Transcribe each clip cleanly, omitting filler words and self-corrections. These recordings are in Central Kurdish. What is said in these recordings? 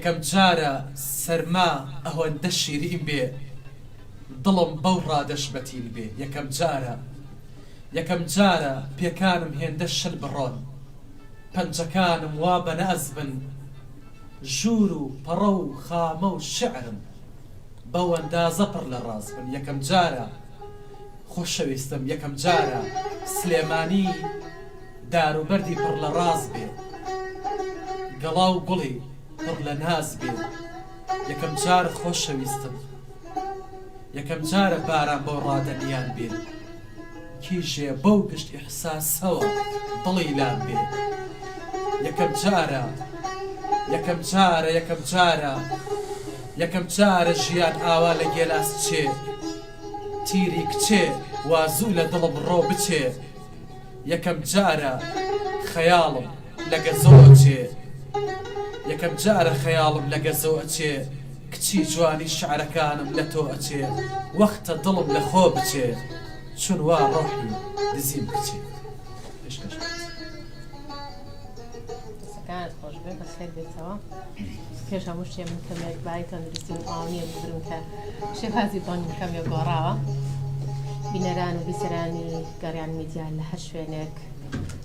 یەکەم جارە سەرما ئەوەندە شیرین بێ دڵم بەو ڕادەش بەتین بێ یەکەم جارە پێکانم هێندە شل بڕۆن پەنجەکانم وا بەناز بن ژوور و پەڕە و خامە و شعرم بەو ئەندازە پڕ لە ڕاز بن یەکەم جارە خۆشەویستم یەکەم جارە سلێمانی داروبەردی پڕ لە ڕاز بێ گەڵا و گوڵی پڕ لە ناز بێ یەکەم جارە خۆشەویستم یەکەم جارە باران بۆ ڕادەنیان بێ کیژێ بەو گشت ئیحساسەوە دڵی لام بێ یەکەم جارە ژیان ئاوا لە گێلاس چێ تیری کچێ وازوو لە دڵم ڕۆ بچێ یەکەم جارە خەیاڵم لە گەزۆ چێ یەکەم جارە خەیاڵم لە گەزۆ ئەچێ کچی جوانی شعرەکانم لە تۆ ئەچێ وەختە دڵم لە خۆ بچێ چون وا ڕۆحی دزیم بچێ دەستەکانت خۆش بێ بەخێر بێتەوە پێش هەموو شتێ من کەمێک بای تەندروستی و ئاوانیە بگرم کە شێفازی بۆنم کەمێک گۆڕاوە بینەران و بیسەرانی گەڕیان میدیان لە هەر شوێنێک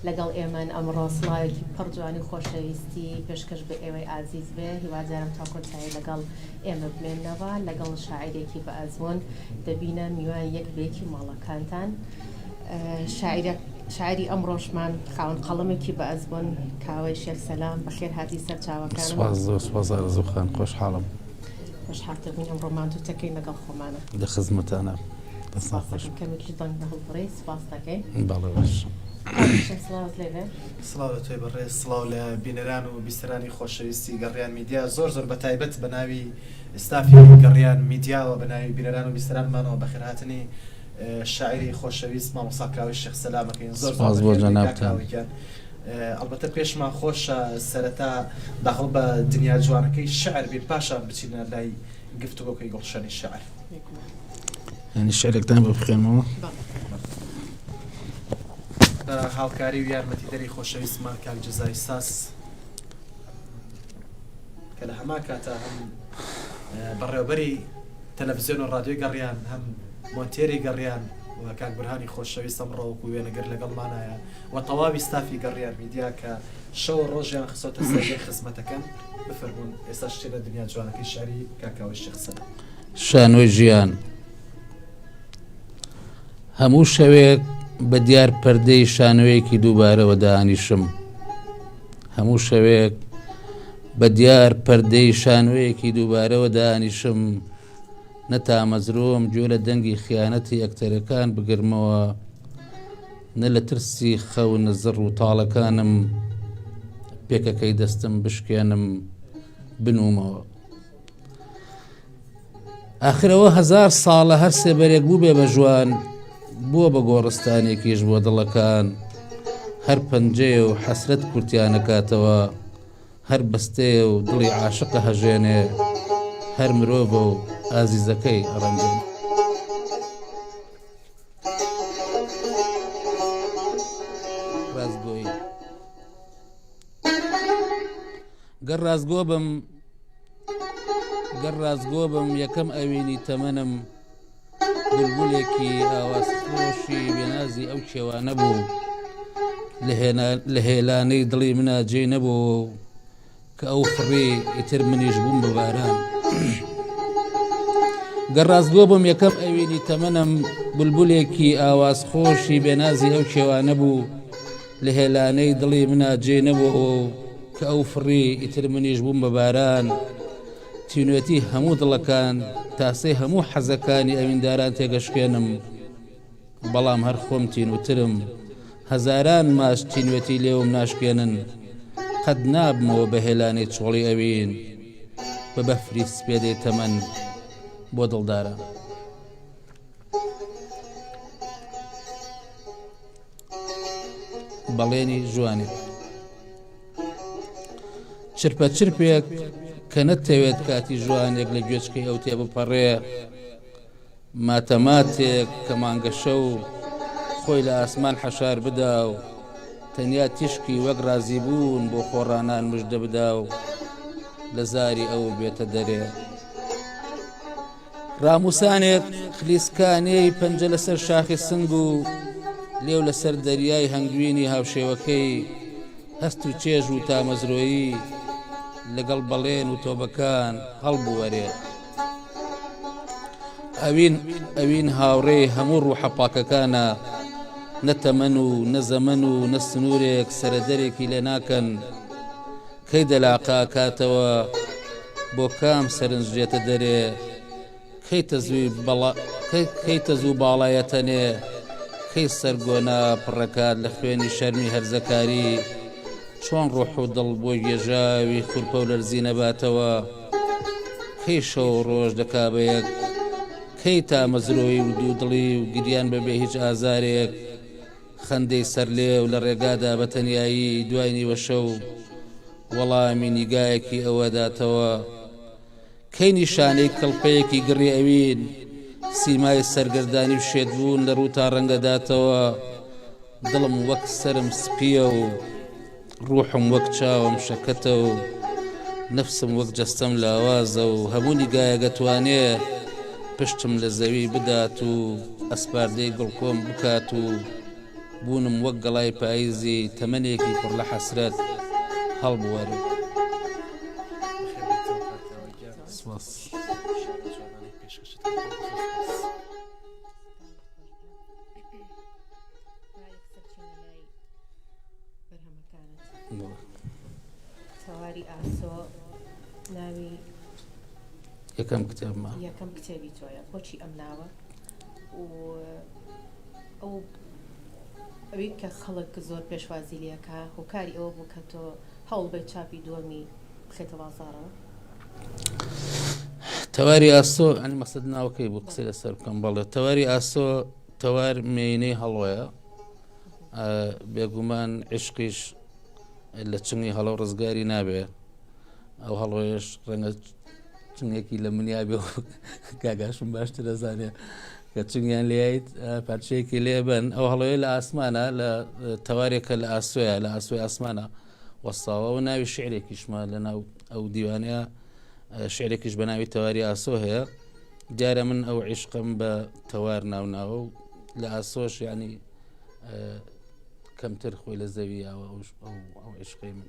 لەگەڵ ئێمەن ئەمڕۆ سڵاوێکی پڕ جوانی خۆشەویستی پێشکەش بە ئێوەی ئازیز بێ هیوادارم تا کۆتایی لەگەڵ ئێمە بمێنەوە لەگەڵ شاعیرێکی بە ئەزمون دەبینە میوان یەک بێکی ماڵەکانتان شاعری ئەمڕۆژمان خاوەن قەڵەمێکی بە ئەزمون کاوەی شێخ سەلام بەخێر هاتی سەر چاوەکانم سپاس ئارزوخان خۆشحاڵم خۆشحاڵتەبووین ئەمڕۆمان دووتەکەی لەگەڵ خۆمانە لە خزمەتانە کەمێکی دەنگ بەهڵبڕی سپاس دەکەین باڵێ باش سڵاو توی بەڕێز سڵاو لە بینەران و بیسەرانی خۆشەویستی گەڕیان میدیا زۆر بە تایبەت بە ناوی ئستافی گەڕیان میدیاوە بە ناوی بینەران و بیسەرانمانەوە بەخێرهاتنی شاعری خۆشەویست مامۆستا کاوی شێخ سەلامەکەین زۆر بۆ جەنابتان ئەلبەتە پێشمان خۆشە سەرەتا داخڵ بە دنیا جوانەکەی شعر بین پاشان بچینە لای گفتوگۆکەی گڵشەنی شعر ینی شعرێکتان بۆ بخوێنمەوە هاوکاری و یارمەتیدەری خۆشەویستمان کاک جەزای ساس کە لە هەما کاتە هەم بەڕێوەبەری تەلەڤیزیۆن و ڕادیۆی گەڕیان هەم مۆنتێری گەڕیان و کاک بورهانی خۆشەویست ئەمڕۆوەکو وێنەگەر لەگەڵمانایە و تەواوی ستافی گەڕیان میدیا کە شەو ڕۆژیان خسۆتە سەرگەی خزمەتەکەن بفەرمون ئێستا شتێ لە دنیا جوانەکەی شاری کاکاوی شێخ سەلام شانۆی ژیان هەموو شەوێک بە دیار پەردەی شانۆیەکی دووبارەوە دانیشم هەموو شەوێک بە دیار پەردەی شانۆیەکی دووبارەوە دانیشم نەتا مەزرۆم گوێ لە دەنگی خیانەتی ئەکتەرەکان بگرمەوە نە لە ترسی خەو نەزڕ و تاڵەکانم پێکەکەی دەستم بشکێنم بنوومەوە ئاخرەوە 1000 ساڵە هەر سێبەرێک بوو بێ بە ژوان بووە بە گۆڕستانێکیش بۆ دڵەکان هەر پەنجەیە و حەسرەت کورتیانەکاتەوە هەر بەستەیە و دڵی عاشقە هەژێنێ هەر مرۆڤە و ئازیزەکەی ئەڕەنجێن. ڕازگۆیی گەر ڕازگۆ بم یەکەم ئەوینی تەمەنم، بولبولێکی ئاوازخۆشی بێنازی ئەو کێوانە بوو، لە هێلانەی دڵی منە جێ نەبوو کە ئەو فڕێ ئیتر منیش بووم بە باران. گەر ڕازگۆ بم یەکەم ئەوینی تەمەنم، بولبولێکی ئاوازخۆشی بێنازی ئەو کێوانە بوو، لە هێلانەی دڵی منە جێ نەبوو کە ئەو فڕێ ئیتر منیش بووم بە باران. تینوێتی هەموو دڵەکان، تاسەی هەموو حەزەکانی ئەوینداران تێگەشکێنم، بەڵام هەر خۆم تینوترم، هەزاران ماش تینوێتی لێوم ناشکێنن، قەت نابمەوە بە هێلانەی چۆڵی ئەوین، بە بەفری سپێدەی تەمەن بۆ دڵداران. بەڵێنی جوانی چرپە چرپێک کە نەتەوێت کاتی ژوانێک لە گوێچکەی ئەو تێبپەڕێ، ماتەماتێک کە مانگە شەو خۆی لە ئاسمان حەشار بدا و تەنیا تیشکی وەک رازی بوون بۆ خۆڕانان مژدە بدا و لە زاری ئەو بێتە دەرێ. ڕاموسانێک خلیسکانەی پەنجە لەسەر شاخی سنگ و لێو لەسەر دەریای هەنگوینی هاوشێوەکەی، هەست و چێژ و تامەزرۆیی لەگەڵ بەڵێن و تۆبەکان هەڵبوو وەرێ. ئەوین هاوڕێی هەموو ڕوحە پاکەکانە، نەتەمەن و نەزەمەن و نەسنوورێک سەرەدەرێکی لێ ناکەن، کەی دەلاقا کاتەوە بۆ کام سەرنجێتە دەرێ، کەی تەزوو باڵایەتەنێ، کەی سەرگۆنا پڕەکات لە خوێنی شەرمی هەرزەکاری، چۆن ڕوح و دڵ بۆ گێژاوی خوورپە و لەرزی نەباتەوە، کەی شەو ڕۆژ دەکا بە یەک، کەی تامەزرۆی و دوودڵی و گریان بەبێ هیچ ئازارێک، خەندەی سەر لێ و لە ڕێگادا بە تەنیایی دوای نیوە شەو وەڵامی نیگایەکی ئەوەداتەوە، کەی نیشانەی کەڵپەیەکی گڕی ئەوین، سیمای سەرگەردانی و شێدبوون لە ڕوو تا ڕەنگەداتەوە، دڵم وەک سرم سپیە و ڕوحم وەک چاوم شەکەتە و نەفسم وەک جەستەم لاوازە و هەموو نیگایە گەتوانێ پشتم لە زەوی بدات و ئەسپاردەی گڵکۆم بکات و بوونم وەک گەڵای پاییزی تەمەنێکی پڕ لە حەسرەت هەڵبوەرێ. تەواری ئاسۆ ناوی یەکەم کتێبمە، یەکەم کتێبی تۆیە، بۆچی ئەم ناوە؟ ئەو ئەوەی کە خەڵک زۆر پێشوازی لێکە هۆکاری ئەوە بوو کە تۆ هەوڵ بە چاپی دووەمی بخێتە بازاڕەوە؟ تەواری ئاسۆ ئەنی مەسەد ناوەکەی بوو قسەی لەسەر بکەم. بەڵێ تەواری ئاسۆ تەوار مێینەی هەڵۆیە، بێگومان عشقیش لە چنگی هەڵە و ڕزگاری نابێ، ئەو هەڵۆیش ڕەنگە چنگێکی لە منیا بێ و کاگاشم باشتر دەزانێ کە چنگیان لێیت پارچەیەکی لێبن. ئەو هەڵۆیە لە ئاسمانە، لە تەوارێکە لە ئاسۆیە، لە ئاسۆی ئاسمانە وەستاوە و ناوی شعرێکیشمە لە ناو ئەو دیوانەیە، شعرێکیش بە ناوی تەواری ئاسۆ هەیە. دیارە من ئەو عیشقم بە تەوار ناوناوە و لە ئاسۆش یعنی کەمتر خۆی لە زەویەوە ئەو عیشقی من،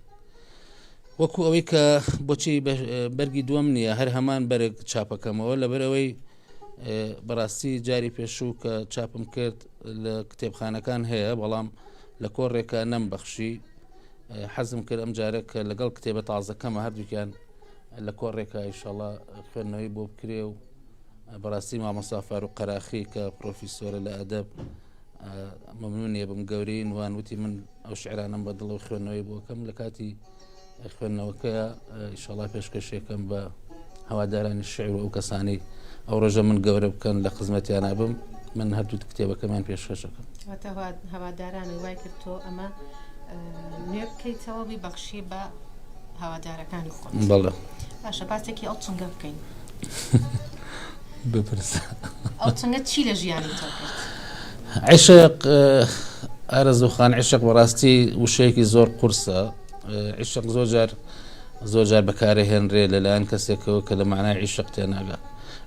وەکو ئەوەی کە بۆچی بەرگی دووەم نییە، هەر هەمان بەرگ چاپەکەمەوە لەبەرەوەی بەڕاستی جاری پێشوو کە چاپم کرد لە کتێبخانەکان هەیە، بەڵام لە کۆڕێکە نەمبەخشی. حەزم کرد ئەم جارە کە لەگەڵ کتێبە تازەکەمە هەردووکیان لە کۆڕێکە ئینشاڵڵا خوێندنەوەی بۆ بکرێ و بەڕاستی مامۆستا فاروق قەراخی کە پرۆفیسۆرە لە ئەدەب مەمنونێ بم گەورەی وان وتی من ئەو شعرانم بە دڵ و خوێندنەوەی بۆکەم، لە کاتی خوێندنەوەکەیە ئینشاڵڵا پێشکەشێکم بە هەوادارانی شعر و ئەو کەسانی ئەو ڕۆژە من گەورە بکەن لە خزمەتیانە بم، من هەردوو کتێبەکەمان پێشکەشەکەم. هەوادارانی وای کرد تۆ ئەمە نوێ بکەیتەوە ببەخشی بە هەوادارەکانی خۆت. بەڵێ باشە، باسێکی ئەو چنگە بکەین. بپرسە ئەو چەندە چی لە ژیانی تۆ کرد؟ عیشق ئارەزوخان عیشق بەڕاستی وشەیەکی زۆر قورسە. عیشق زۆر جار بەکارهێنرێ لەلایەن کەسێکەوە کە لە معنای عیشق تێناگات.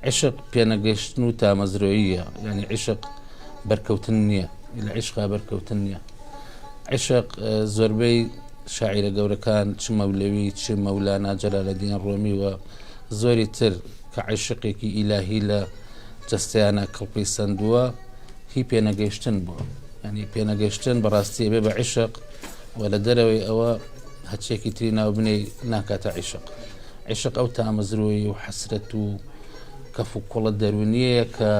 عیشق پێنەگەیشتن و تامەزرۆییە، یعنی عیشق بەرکەوتن نییە، لە عیشقا بەرکەوتن نییە. عیشق زۆربەی شاعیرە گەورەکان چ مەولەوی چ مەولانا جەلالەدین ڕۆمی و زۆری تر کە عیشقێکی ئیلاهی لە جەستەیانە کڵپی سندووە هی پێنەگەیشتن بووە، ینی پێنەگەیشتن بەڕاستی بێ بە عیشق و لە دەرەوەی ئەوە هەچێکی تری ناوبنەی ناکاتە عیشق. عیشق ئەو تامەزرۆی و حەسرەت و کەف و کوڵە دەرونیەیە کە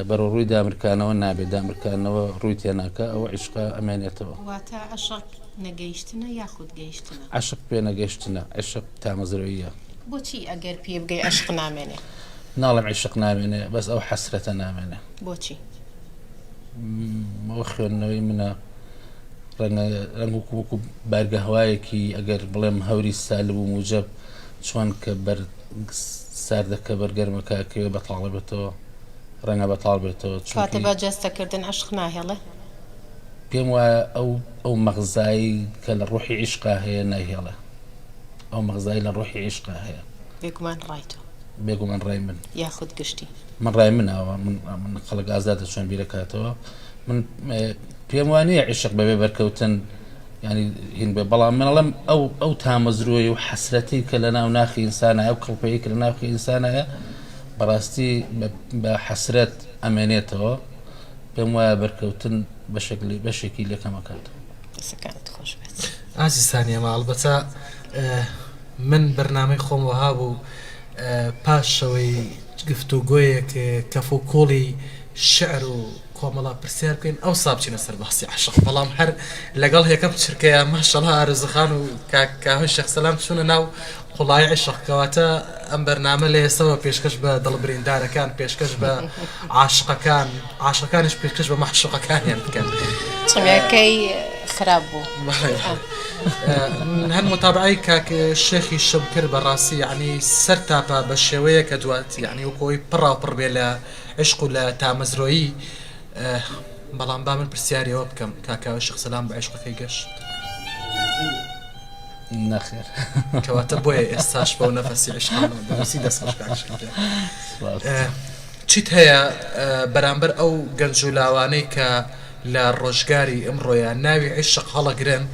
بەرە ڕووی دامرکانەوە نابێت، دامرکانەوە ڕووی تێناکە، ئەوە عیشقا ئەمێنێتەوە. واتە عەشق نەگەیشتنە یاخود گەیشتنە؟ عەشق پێنەگەیشتنە، عیشق تامەزرۆییە. بۆچی ئەگەر پێ بگەی عەشق نامێنێ؟ ناڵم عیشق نامێنێ، بەس ئەو حەسرەتە نامێنێ. بۆچی؟ ئەوە خوێندنەوەی منە، ڕەنگ وەکو بارگەهوایەکی ئەگەر بڵێم هەوری سالب و موجب چۆن کە بەر ساردەکە بەرگەرمەکەکەوێ بەتاڵ بێتەوە، ڕەنگە بەتاڵ بێتەوە. کاتە بە جەستەکردن عەشق ناهێڵێ؟ پێم وایە ئەو مەغزایی کە لە ڕوحی عیشقا هەیە ناهێڵێ، ئەو مەغزایی لە ڕوحی عیشقا هەیە. بێگومان ڕای تۆ؟ بێگومان ڕای من. یاخود گشتی؟ من ڕای منەوە، من خەڵک ئازادە چۆن بیرەکاتەوە. من پێم وانەیە عیشق بەبێ بەرکەوتن ینی هین بێ، بەڵام منەڵم ئەو تامەزرۆی و حەسرەتی کە لە ناو ناخی ئینسانە، ئەو کڵپەیە کە لە ناوخی ئینسانەیە بەڕاستی بە حەسرەت ئەمێنێتەوە. پێم وایە بەرکەوتن بەشێکی لێکەمەکاتەوە. دەسەکانت خۆش بێت. ئازیزانیە ماڵبەتە من بەرنامەی خۆم وەها بوو پاشەوەی گفتوگۆیەک کەف و کۆڵی شعر و کۆمەڵا پرسیار بکەین ئەو سابچینە سەر باسی عەشق، بەڵام هەر لەگەڵ یەکەم چرکەیە ماشەڵڵا ئارزوخان و کاهۆی شێخ سەلام چوونە ناو قوڵای عیشق، کەواتە ئەم بەرنامە لە ئێستەوە پێشکەش بە دڵبریندارەکان، پێشکەش بە عاشقەکان، عاشقەکانیش پێشکەش بە مەعشوقەکانیان بکەن. چەمێکەی خراپ بوو. هەن متابعی کاک شێخی شم کرد بەڕاستی، یعنی سەر تاپە بە شێوەیە کە دوات یعنی وەکۆی پڕاوپڕ بێ لە عیشق و لە تامەزرۆیی. بەڵام با من پرسیاریەوە بکەم کاکاوە شێخ سەلام بە عیشقەکەی گەشت؟ نەخێر. کەواتە بۆیە ئێستاش بەو نەفەسی عیشقانەوە دەنووسی دەستخۆش کاکشێ. چیت هەیە بەرامبەر ئەو گەنج و لاوانەی کە لە ڕۆژگاری ئەمڕۆیان ناوی عیشق هەڵەگرن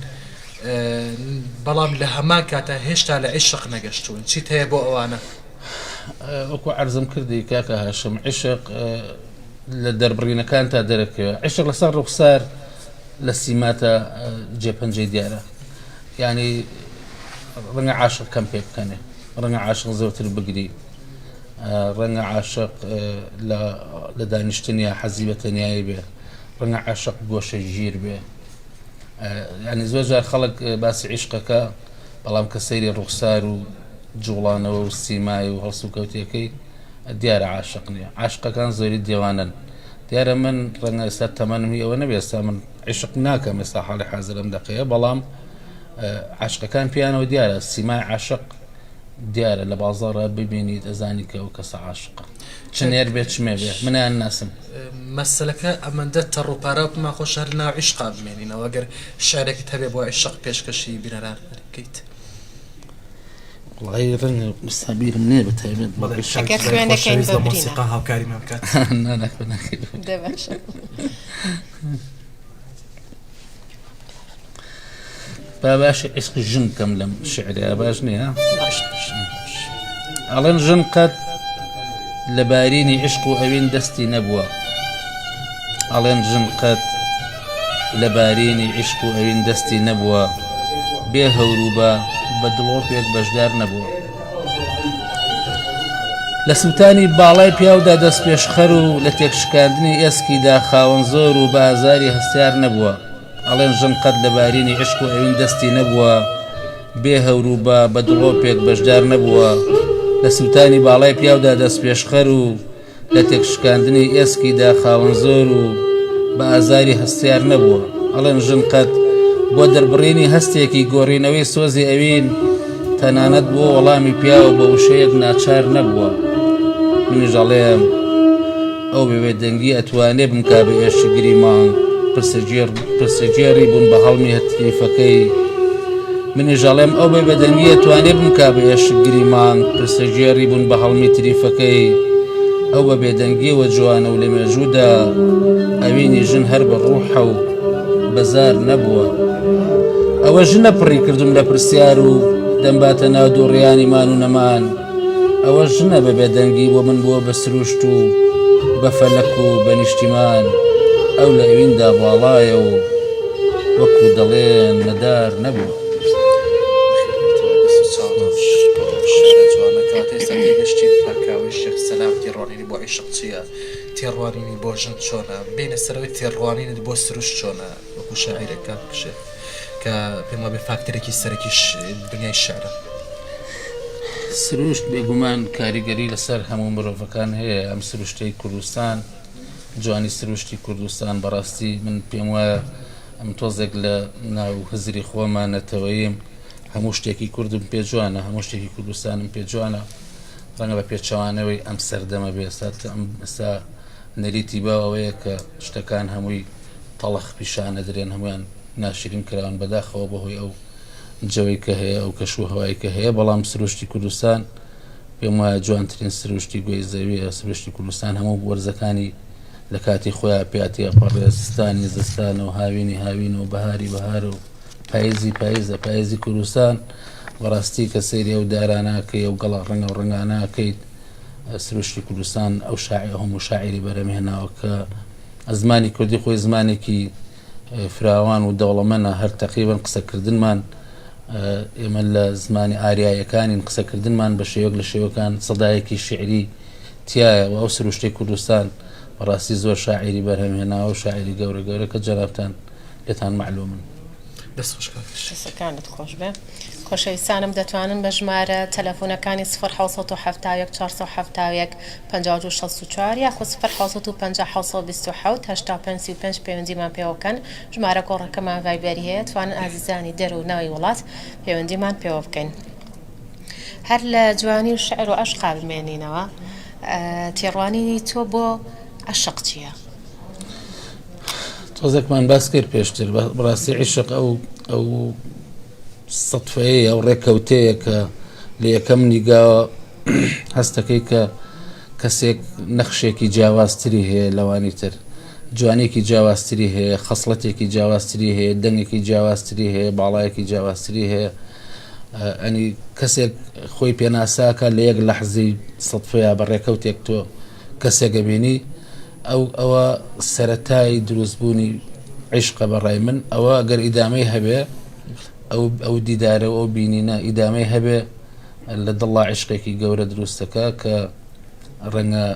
بەڵام لە هەمان کاتە هێشتا لە عیشق نەگەشتوون، چیت هەیە بۆ ئەوانە؟ وەکو عەرزم کردی کاکە هاشم، عیشق لە دەربڕینەکان تا دەرەکەوە، عیشق لەسەر ڕوخسار لە سیماتە جێپەنجەی دیارە، ینی ڕەنگە عاشق کەم پێ بکەنێ، ڕەنگە عاشق زۆرتر بگری، ڕەنگە عاشق لە دانیشتنیا حەزی بە تەنیایی بێ، ڕەنگە عاشق گۆشە ژیر بێ. ینی زۆر جار خەڵک باسی عیشقەکە، بەڵام کە سەیری ڕوخسار و جوڵانەوە و سیمای و هەڵسو کەوتیەکەی دیارە عاشق نییە. عاشقەکان زۆری دێوانن. دیارە من ڕەنگە ئێستا تەمەنمی ئەوە نەبێ، ئێستا من عیشق ناکەم ئێستا حاڵی حازرم دەقەیە، بەڵام عاشقەکان پیانەوە دیارە، سیمای عاشق دیارە لە بازاڕە ببینیت ئەزانی کە ئەو کەسە عاشقە، چنێر بێت چمێ بێ، منیان ناسم. مەسەلەکە ئەمەندە تەڕووپارە بما خۆش هەر ناو عیشقا بمێنینەوە، ئەگەر شعرێکت هەبێ بۆ عیشق پێشکەشی بینەران بکەیت. وڵی ڕەنگە مستەبیرم نێ بەتایبێت ئەگەر خوێنەکەین بە مۆسیقا هاوکاریمان بکات. دەباشە. باش عشق ژن کەم لەم شعریا باش نییە؟ ئەڵێن ژن قەت لە بارینی عشق و ئەوین دەستی نەبووە، ئەڵێن ژن قەت لە بارینی عشق و ئەوین دەستی نەبووە، بێ هەوروبە بە دڵۆپێک بەشدار نەبووە. لە سووتانی باڵای پیاودا دەست پێشخەر و لە تێکشکاندنی ئێسکیدا خاوەن زۆر و بە ئازاری هەستیار نەبووە، ئەڵێن ژن قەت لە بارینی عشق و ئەوین دەستی نەبووە، بێ هەوروبە بە دڵۆپێک بەشدار نەبووە. لە سووتانی باڵای پیاودا دەست پێشخەر و لە تێکشکاندنی ئێسکیدا خاوەن زۆر و بە ئازاری هەستیار نەبووە، ئەڵێن ژن قەت بۆ دەربڕینی هەستێکی گۆڕینەوەی سۆزی ئەوین تەنانەت بۆ وەڵامی پیاوە بە وشەیەک ناچار نەبووە. منیش ئەڵێم ئەو بێدەنگی ئەتوانێ بمکا بە ئێشگری مانگ پرسەجێری بوون بە هەڵمی هەتیفەکەی. منیش ئەڵێم ئەو بێدەنگی ئەتوانێ بمکا بە ئێشگری مانگ پرسەجێری بوون بە هەڵمی تریفەکەی. ئەو بە بێدەنگیەوە جوانە و لە مێژوودا ئەوینی ژن هەر بە ڕوحە و بەزار نەبووە. ئەوە ژنە پڕی کردم لە پرسیار و دەمباتە ناو دووڕیانی مان و نەمان. ئەوە ژنە بە بێدەنگی بۆ من بووە بە سروشت و بە فەلەک و بە نیشتیمان. ئەو لە ئەویندا باڵایە و وەکو دەڵێن نەدار نەبوو. هەرکاوی شێخ سەلام تێڕوانینی بۆ عیشق چییە؟ تێڕوانینی بۆ ژن چۆنە؟ بینە سەرەوەی تێڕوانینت بۆ سروشت چۆنە؟ وەکو شاعیرەکە بکشێت کە پێم وابێ فاکتەرێکی سەرەکی دنیای شێعرە. سروشت بێگومان کاریگەری لەسەر هەموو مرۆڤەکان هەیە. ئەم سروشتەی کوردستان، جوانی سروشتی کوردستان بەڕاستی من پێم وایە ئەم تۆزێک لە ناو هزری خۆمانەتەوەیم. هەموو شتێکی کوردم پێ جوانە، هەموو شتێکی کوردستانم پێ جوانە. ڕەنگە بە پێچەوانەوەی ئەم سەردەمە بێ ئێستا نەریتی باوەیە کە شتەکان هەمووی تەڵەخ پیشانە درێن، هەمویان ناشرین کراون بەداخەوە بەهۆی ئەو جەوەی کە هەیە، ئەو کەشوو هەوای کە هەیە. بەڵام سروشتی کوردستان پێم وایە جوانترین سروشتی گوێی زەویە. سروشتی کوردستان هەموو وەرزەکانی لە کاتی خۆیان پێاتی ئەپەڕێستانی زستانە و هاوینی هاوین و بەهاری بەهار و پاییزی پاییزە پاییزی کوردستان. بەڕاستی کە سەیری ئەو داراناکەی ئەو گەڵا ڕەنگە و ڕەنگاناکەیت سروشتی کوردستان ئەو هەموو شاعری بەرەمهێناوە کە زمانی کوردی خۆی زمانێکی فراوان و دەوڵەمەنە. هەر تەقریبەن قسەکردنمان ئێمە لە زمانی ئاریایەکانین، قسەکردنمان بە شێوەک لە شێوەکان سەدایەکی شعری تایە و ئەو سروشتەی کوردستان بەڕاستی زۆر شاعری بەرهەمهێناوە و شاعری گەورە گەورە کە جەنابتان لێتان معلومن. دەستخۆشکانت خۆش بێ. خۆشەویستانم دەتوانن بە ژمارە تەلەفۆنەکانی 070 471 5264 یاخود 050 85 پەیوەندیمان پێوەکەن. ژمارە گۆڕەکەمان ڤایبەری هەیە، توانن ئازیزانی دەر و ناوی وڵات پەیوەندیمان پێوە بکەین. هەر لە جوانی و شعر و عەشقا بمێنینەوە. تێڕوانینی تۆ بۆ عەشق چییە؟ تۆزێکمان باس کرد پێشتر. بەڕاستی عیشق ئەو سەدفەیە ئەو ڕێکەوتەیە کە لە یەکەم نیگاوە هەستەکەی کە کەسێک نەخشێکی جیاوازتری هەیە لەوانی تر، جوانێکی جیاوازتری هەیە، خەسڵەتێکی جیاوازتری هەیە، دەنگێکی جیاوازتری هەیە، باڵایەکی جیاوازتری هەیە. ئەنی کەسێک خۆی پێناساکە لە یەک لەحزەی سەدفەیە بە ڕێکەوتێک تۆ کەسێکە بینی، ئەوە سەرەتای دروستبوونی عیشقە بەڕای من. ئەوە ئەگەر ئیدامەی هەبێ ئەو دیدارە و ئەو بینینە ئیدامەی هەبێ لە دڵا عیشقێکی گەورە دروستەکە کە ڕەنگە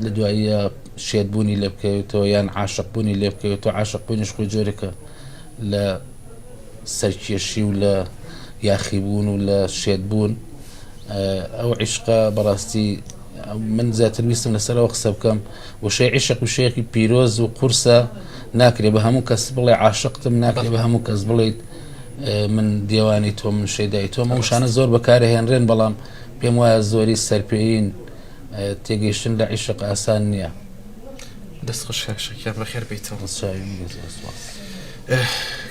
لە دواییە شێتبوونی لێ بکەوێتەوە یان عاشقبوونی لێ بکەوێتەوە. عاشقبوونیش خۆی جۆرێکە لە سەرکێشی و لە یاخیبوون و لە شێتبوون. ئەو عیشقە بەڕاستی من زیاتر ویستم لەسەرەوە قسە بکەم. وشەی عیشق وشەیەکی پیرۆز و قورسە، ناکرێ بە هەموو کەس بڵێ عاشقتم، ناکرێ بە هەموو کەس بڵێیت من دیێوانی تۆ، من شەیدای تۆ. ئەو زۆر بەکارهێنرێن، بەڵام پێم وایە زۆری سەرپێین تێگەیشتن لە عیشق ئاسان نییە. دەستخۆش کاکشێکیان بەخێر بیتەوە.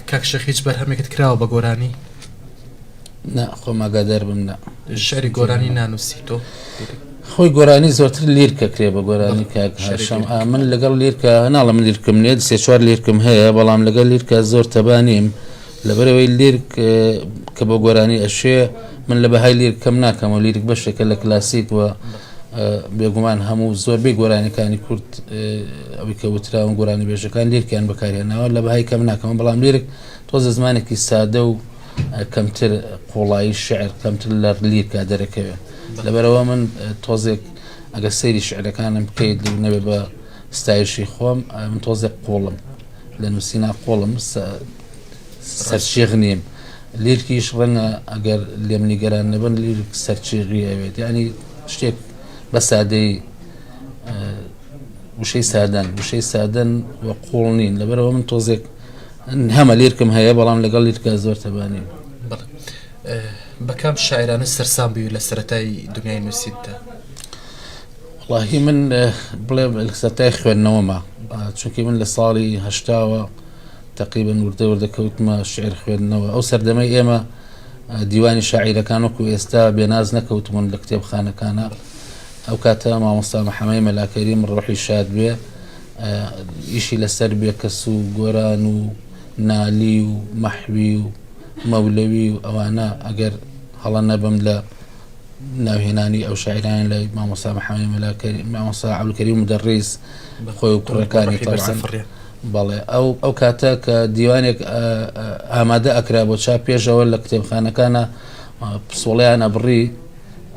کاکشێک هیچ بەرهەمێکت کراوە بە گۆرانی؟ نا، خۆم ئاگادار بم. نا، شعری گۆرانی نانووسی تۆ؟ خۆی گۆرانی زۆرتر لیرکە کرێ بە گۆرانی کاک هاشەم. من لەگەڵ لیرکە هەناڵە من لیرکم نێت، 3-4 لیرکم هەیە، بەڵام لەگەڵ لیرکە زۆر تەبانیم. لەبەرەوەی لیرک کە بە گۆرانی ئەشێ من لە بەهای لیرکەم ناکەم و لیرک بەشێکە لە کلاسیک و بێگومان هەموو زۆربەی گۆرانیەکانی کورد ئەوەی کە وتراون گۆرانی بێژەکان لیرکیان بەکارهێناوە، لە بەهای کەم ناکەم. بەڵام لیرک تۆزە زمانێکی سادە و کەمتر قوڵایی شعر کەمتر لە لیرکا دەرەکەوێت. لەبەرەوە من تۆزێک ئەگە سەیری شعرەکانم بکەیت نەبێ بە ستایشی خۆم، من تۆزێک قوڵم لە نووسینا، قوڵم سەرچێغ نیم. لیرکیش ڕەنگە ئەگەر لێم نیگەران نەبن لیرک سەرچێغی ئەوێت، یعنی شتێک بە سادەی وشەی سادەن وە قوڵ نین. لەبەرەوە من تۆزێک هەمە لیرکم هەیە، بەڵام لەگەڵ لیرکە زۆر تەبانیم. بەکام شاعرانە سەرسام بووی لە سەرەتای دنیای نووسینتە؟ والله من بڵێ سەرەتای خوێندنەوەمە، چونکی من لە ساڵی هەشتاوە تقریبا وردەکەوتمە شعر خوێندنەوە. ئەو سەردەمەی ئێمە دیوانی شاعیرەکان وەکو ئێستا بێناز نەکەوتمون لە کتێبخانەکانە. ئەو کاتە مامۆستا محەمەد مەلاکەریم ڕۆحی شاد بێ ئیشی لەسەر بێکەس و گۆران و نالی و مەحوی و مەولەوی و ئەوانە ئەگەر هەڵە نەبم لە ناوهێنانی ئەو شاعران لە مامۆستا محەمەد مەلاکەریم، مامۆستا عەبدولکەریم مدەڕیس خۆی و کوڕەکانی بەڵێ ئەو کاتە کە دیوانێک ئامادە ئەکرا بۆ چاپ پێشەوە لە کتێبخانەکانە پسوڵیان ئەبڕی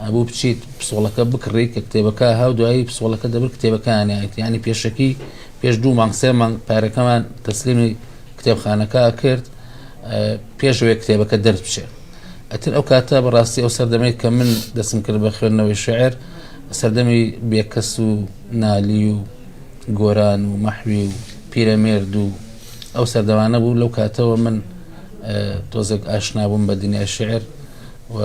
ئەبوو بچیت پسۆڵەکە بکڕی کە کتێبەکە هاو دوایی پسۆڵەکە دەبر کتێبەکانیایەت، ینی پێشەکی پێش 2 مانگ 3 مانگ پارەکەمان تەسلیمی کتێبخانەکە کرد پێشەوەی کتێبەکە دەربچێت. ئەتر ئەو کاتە بەڕاستی ئەو سەردەمەی کە من دەستم کرد بە خوێندنەوەی شعر سەردەمی بێکەس و نالی و گۆران و مەحوی و پیرەمێرد و ئەو سەردەمانە بوو. لەو کاتەوە من تۆزێک ئاشنا بووم بە دنیای شعر و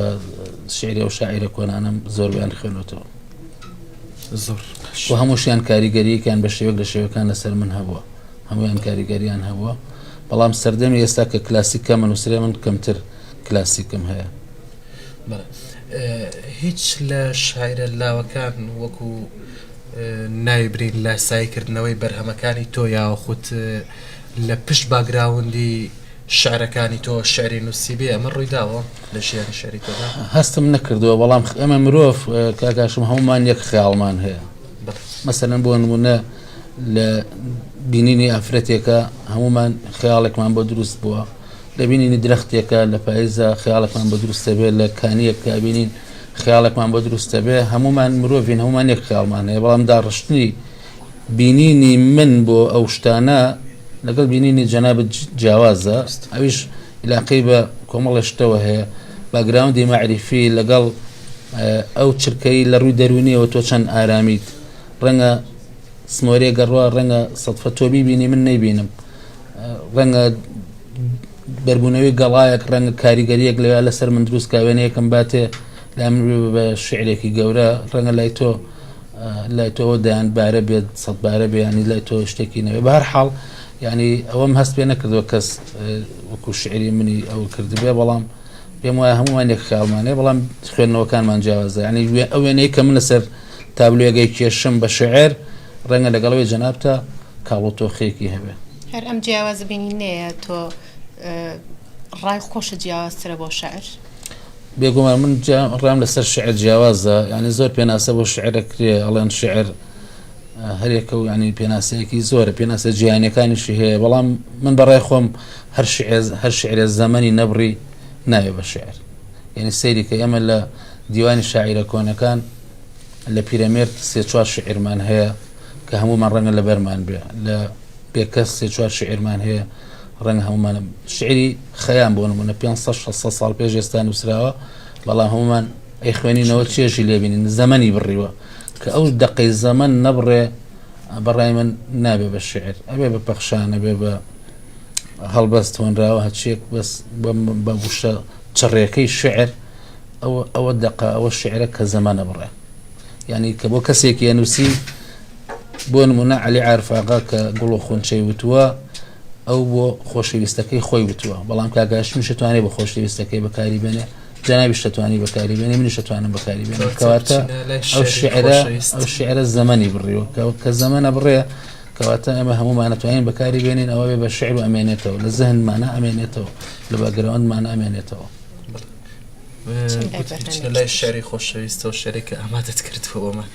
شعری و شاعرە کۆنانم زۆربیان خوێنەوەتەوە. زۆر و هەمووشیان کاریگەریەکان بە شێوەک لە شێوەکان لەسەر من هەبووە، هەمویان کاریگەریان هەبووە. بەڵام سەردەمی ئێستا کە کلاسیکە من وسرێ من کەمتر کلاسیکم هەیە. هیچ لە شاعرە لاوەکان وەکو نایبرین لە سایکردنەوەی بەرهەمەکانی تۆ یاخود لە پشت باگراوندی شعرەکانی تۆ شعری نووسی بێ ئەمە ڕوویداوە لە ژیانی شعری تۆدا؟ هەستم نەکردووە، بەڵام ئەمە مرۆڤ کاکاشم هەمومان یەک خەیاڵمان هەیە. مەسەلەن بۆ نمونە لە بینینی ئافرەتێکە هەمومان خەیاڵێکمان بۆ دروست بووە، لە بینینی درەختێکە لە پاییزە خەیاڵێکمان بۆ دروستە بێ، لە کانیەکە بینین خەیاڵێکمان بۆ دروستە بێ، هەمومان مرۆڤین، هەمومان یەک خەیاڵمان هەیە. بەڵام داڕشتنی بینینی من بۆ ئەو شتانە لەگەڵ بینینی جەنابەت جیاوازە، ئەویش علاقەی بە کۆمەڵی شتەوە هەیە، باگراوندی مەعریفی لەگەڵ ئەو چرکەی لە ڕووی دەرونیەوە تۆ چەند ئارامیت، ڕەنگە سمۆرێ گەڕوا ڕەنگە سەدفە تۆ بیبینی من نەیبینم، ڕەنگە بەربوونەوەی گەڵایەک ڕەنگە کاریگەریەک لەوێ لەسەر من دروست کاوێنەیەکم باتێ لا من بە شعرێکی گەورە ڕەنگە لای تۆ دایان بارە بێت 100 بارە بێ، ینی لای تۆ شتێکی نەوێ. بە هەر حاڵ ینی ئەوەم هەست پێ نەکردەوە کەس وەکو شعری منی ئەو کردبێ، بەڵام پێم وایە هەمومان یەک خەیاڵمانەیە، بەڵام خوێندنەوەکانمان جیاوازە. ینی ئەو وێنەیە کە من لەسەر تابلۆیەکەی کێشم بە شعر ڕەنگە لەگەڵەوەی جەنابتە کاڵۆ تۆخێکی هەبێ. هەر ئەم جیاوازە بینی نەیە تۆ ڕای خۆشە جیاوازترە بۆ شعر؟ بێگومان من ڕام لەسەر شعر جیاوازە، ینی زۆر پێناسە بۆ شعرەکرێ ئەڵێن شعر هەرێکە و ینی پێناسەیەکی زۆرە، پێناسە جیهانیەکانیشی هەیە، بەڵام من بەڕای خۆم هەر شعرێ زەمەنی نەبڕی ناوێ بە شعر. یعنی سەیری کە ئێمە لە دیوانی شاعیرە کۆنەکان لە پیرەمێرد 3-4 شعرمان هەیە کە هەمومان ڕەنگە لە بەرمان بێ، لە بێکەس 3-4 شعرمان هەیە ڕەنگە هەمومان شعری خەیان بۆ نمونە 500-600 ساڵ پێش ئێستا نووسراوە، بەڵام هەمومان ئەی خوێنینەوە چێژی لێبینین زەمەنی بڕیوە کە ئەو دقەی زەمەن نەبڕێ بەڕای من نابێ بە شعر، ئەبێ بە پەخشانە بێ بە هەڵبەست هۆنراوە هەچێک بەس بە وشە چڕێەکەی شعر ئەوە دقە ئەوە شعرە کە زەمانە بڕێ. ینی کە بۆ کەسێکی نووسی بۆ نمونە عەلی عارفاغا کە گوڵ و خونچەی وتووە ئەو بۆ خۆشەویستەکەی خۆی وتووە، بەڵام کاگاشمیش دەتوانێت بە خۆشەویستەکەی بەکاری بێنێ، جەنابیش دەتوانی بەکاری بێنێ، منیش دەتوانم بەکاری بێنێ. کەواتە ئەو شعرە زەمەنی بڕیوە کە زەمەنە بڕێ، کەواتە ئێمە هەمومان نەتوانین بەکاری بێنین، ئەوە بێ بە شعر و ئەمێنێتەوە، لە زەهنمانە ئەمێنێتەوە، لە باگراوندمانە ئەمێنێتەوە. لای شعری خۆشەویستە و شعرێکە ئامادەت کردووەمە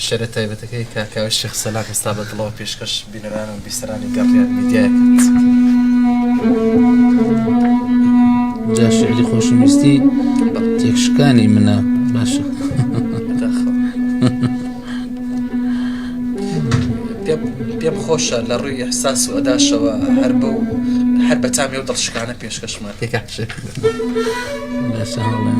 شعرە تایبەتەکەی کاکاوی شێخ سەلاح ئێستا بەدڵەوە پێشکەش بینەران و بیسەرانی گەڕیان میدیایەکەت. جا شعری خۆشەویستی تێکشکانی منە باشە. پێم خۆشە لە ڕووی ئەحساس و ئەداشەوە هەر بە تامی و دڵشکانە پێشکەشمان پێکاشێت. باشە هەڵێ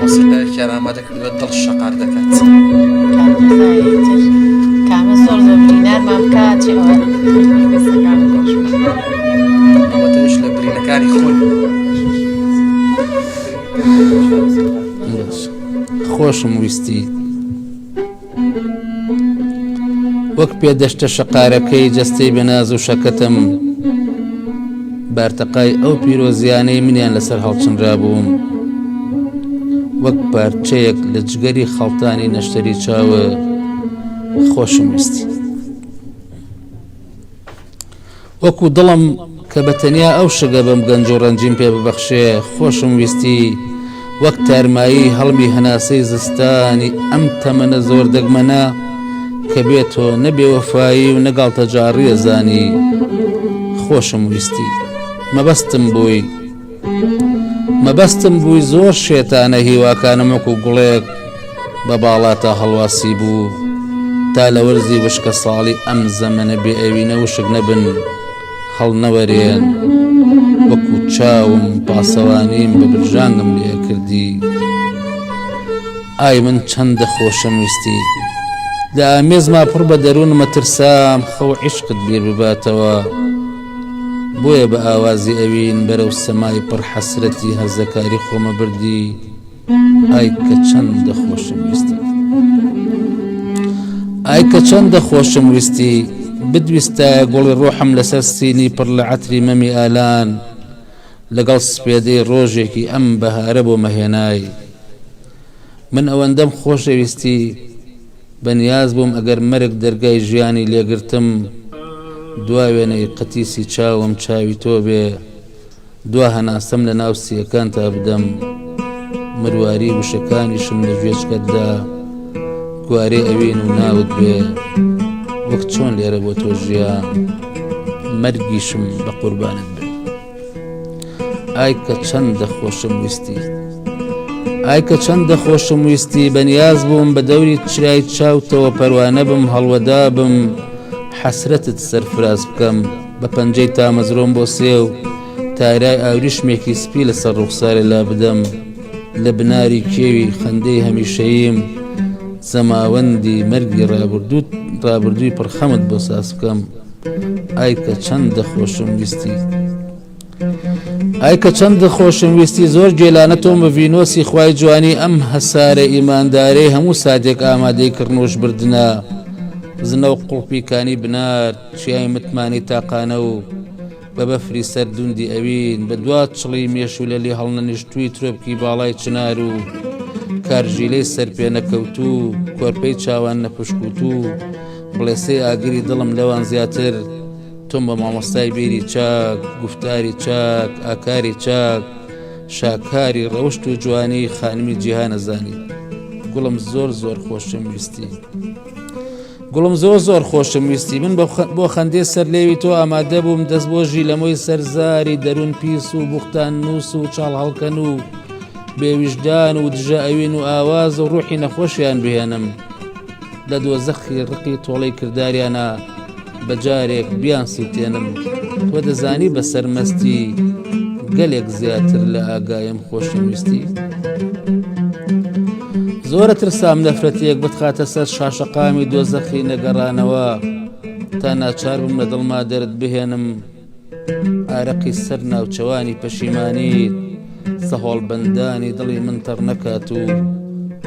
مۆسیقایەکیان ئامادە کردووە دڵ شەقار دەکات. چی ئەوە دەستەکانم خۆش ئەوەتەش لە برینەکانی خۆی خۆشم ویستی وەک پێدەشتە شەقارەکەی جەستەی بەناز و شەکەتم بارتەقای ئەو پیرۆزیانەی منیان لەسەر هەڵچنرا بووم وەک پارچەیەک لە جگەری خەڵتانی نەشتەری چاوە خۆشم ویستی وەکو دڵم کە بەتەنیا ئەو شگە بەم گەنج و ڕەنجیم پێ ببەخشێ خۆشم ویستی وەک تارمایی هەڵمی هەناسەی زستانی ئەم تەمەنە زۆر دەگمەنە کە بێتۆ نەبێ وەفایی و نەگاڵتە جاڕیە زانی خۆشم ویستی مەبەستم بووی زۆر شێتانە هیواکانم وەکو گوڵێک بە باڵاتە هەڵواسی بوو تا لە وەرزی وشکە ساڵی ئەم زەمەنە بێ ئەوینە وشک نەبن هەڵنەوەرێن وەکو چاوم پاسەوانیم بە برژانگم لێ کردی ئای من چەندە خۆشم ویستی لە ئامێزما پڕ بە دەروونمە ترسام خەو عیشقت بیر بباتەوە بۆیە بە ئاوازی ئەوین بەرەو سەمای پڕ حەسرەتی هەرزەکاری خۆمە بردی ئای کە چەندە خۆشم ویستی ئای کە چەندە خۆشم ویستی بدویستایە گوڵی ڕۆحم لەسەر سینی پڕ لە عەتری مەمی ئالان لەگەڵ سپێدەی ڕۆژێکی ئەم بەهارە بۆ مەهێنای من ئەوەندەم خۆشەویستی بەنیاز بووم ئەگەر مەرگ دەرگای ژیانی لێگرتم دوا وێنەی قەتیسی چاوم چاوی تۆ بێ دوا هەناسەم لە ناو سیەکان تا بدەم مرواری وشەکانیشم لە گوێچکەتدا گوارەی ئەوین و ناوت بێ وەک چۆن لێرە بۆ تۆ ژیان مەرگیشم بە قوربانت بێ ئای کە چەندە خۆشم ویستی ئای کە چەندە خۆشم ویستی بەنیاز بووم بە دەوری چرای چاوتەوە پەروانە بم هەڵوەدا بم حەسرەتت سەرفراز بکەم بە پەنجەی تامەزرۆم بۆ سێو تارای ئاوریشمێکی سپی لەسەر ڕوخسارێ لا بدەم لە بناری کێوی خەندەی هەمیشەییم زەماوەندی مەرگی ڕابردووی پڕخەمت بۆ ساز بکەم ئای کە چەندە خۆشم ویستی ئای کە چەندە خۆشم ویستی زۆر گێلانە تۆم بە ڤینۆسی خوای جوانی ئەم هەسارە ئیماندارەی هەموو سادێک ئامادەی کردنۆش بردنە زنە و قوڵپیکانی بنار چیای متمانی تاقانە و بە بەفری سەردوندی ئەوین بە دوات چڵی مێش و لەلی هەڵنەنیشتووی ترۆبکی باڵای چنار و کارژیلەی سەرپێ نەکەوتوو کۆرپەی چاوان نەپشکوتوو بڵێسەی ئاگری دڵم لەوان زیاتر تۆم بە مامۆستای بیری چاک گفتاری چاک ئاکاری چاک شاکاری ڕەوشت و جوانی خانمی جیهانەزانی گوڵم زۆر زۆر خۆشم ویستی گوڵم زۆر خۆشم ویستی من بۆ خەندێ سەر لێوی تۆ ئامادە بووم دەست بۆ ژیلەمۆی سەرزاری دەروون پیس و بوختان نووس و چاڵ هەڵکەن و بێویژدان و دژە ئەوین و ئاواز و ڕوحی نەخۆشیان بهێنم لە دۆزەخی ڕقی تۆڵەی کرداریانە بەجارێک بیان سووتێنم تۆ دەزانی بە سەرمەستی گەلێک زیاتر لە ئاگایم خۆشم ویستی زۆرە ترسام نەفرەتێک بتخاتە سەر شاشەقامی دۆزەخی نەگەڕانەوە تا ناچار بم لە دڵما دەرت بهێنم ئارەقی سەر ناوچەوانی پەشیمانیت سەهۆڵ بەندانی دڵی من تەڕ نەکات و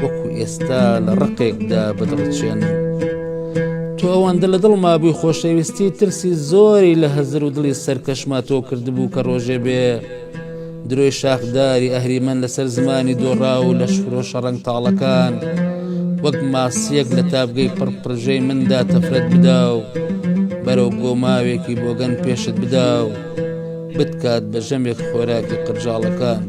وەکو ئێستا لە ڕقێکدا بەدڵچێنم تۆ ئەوەندە لە دڵما بووی خۆشەویستی ترسی زۆری لە هەزر و دڵی سەرکەشما تۆ کردبوو کە ڕۆژێ بێ درۆی شاخداری ئەهریمەن لەسەر زمانی دۆڕا و لە شفرۆشە ڕەنگ تاڵەکان وەک ماسیەک لە تابگەی پڕپڕژەی مندا تەفرەت بدا و بەرەو گۆماوێکی بۆگەن پێشت بدا و بتکات بە ژەمێک خۆراکی قرجاڵەکان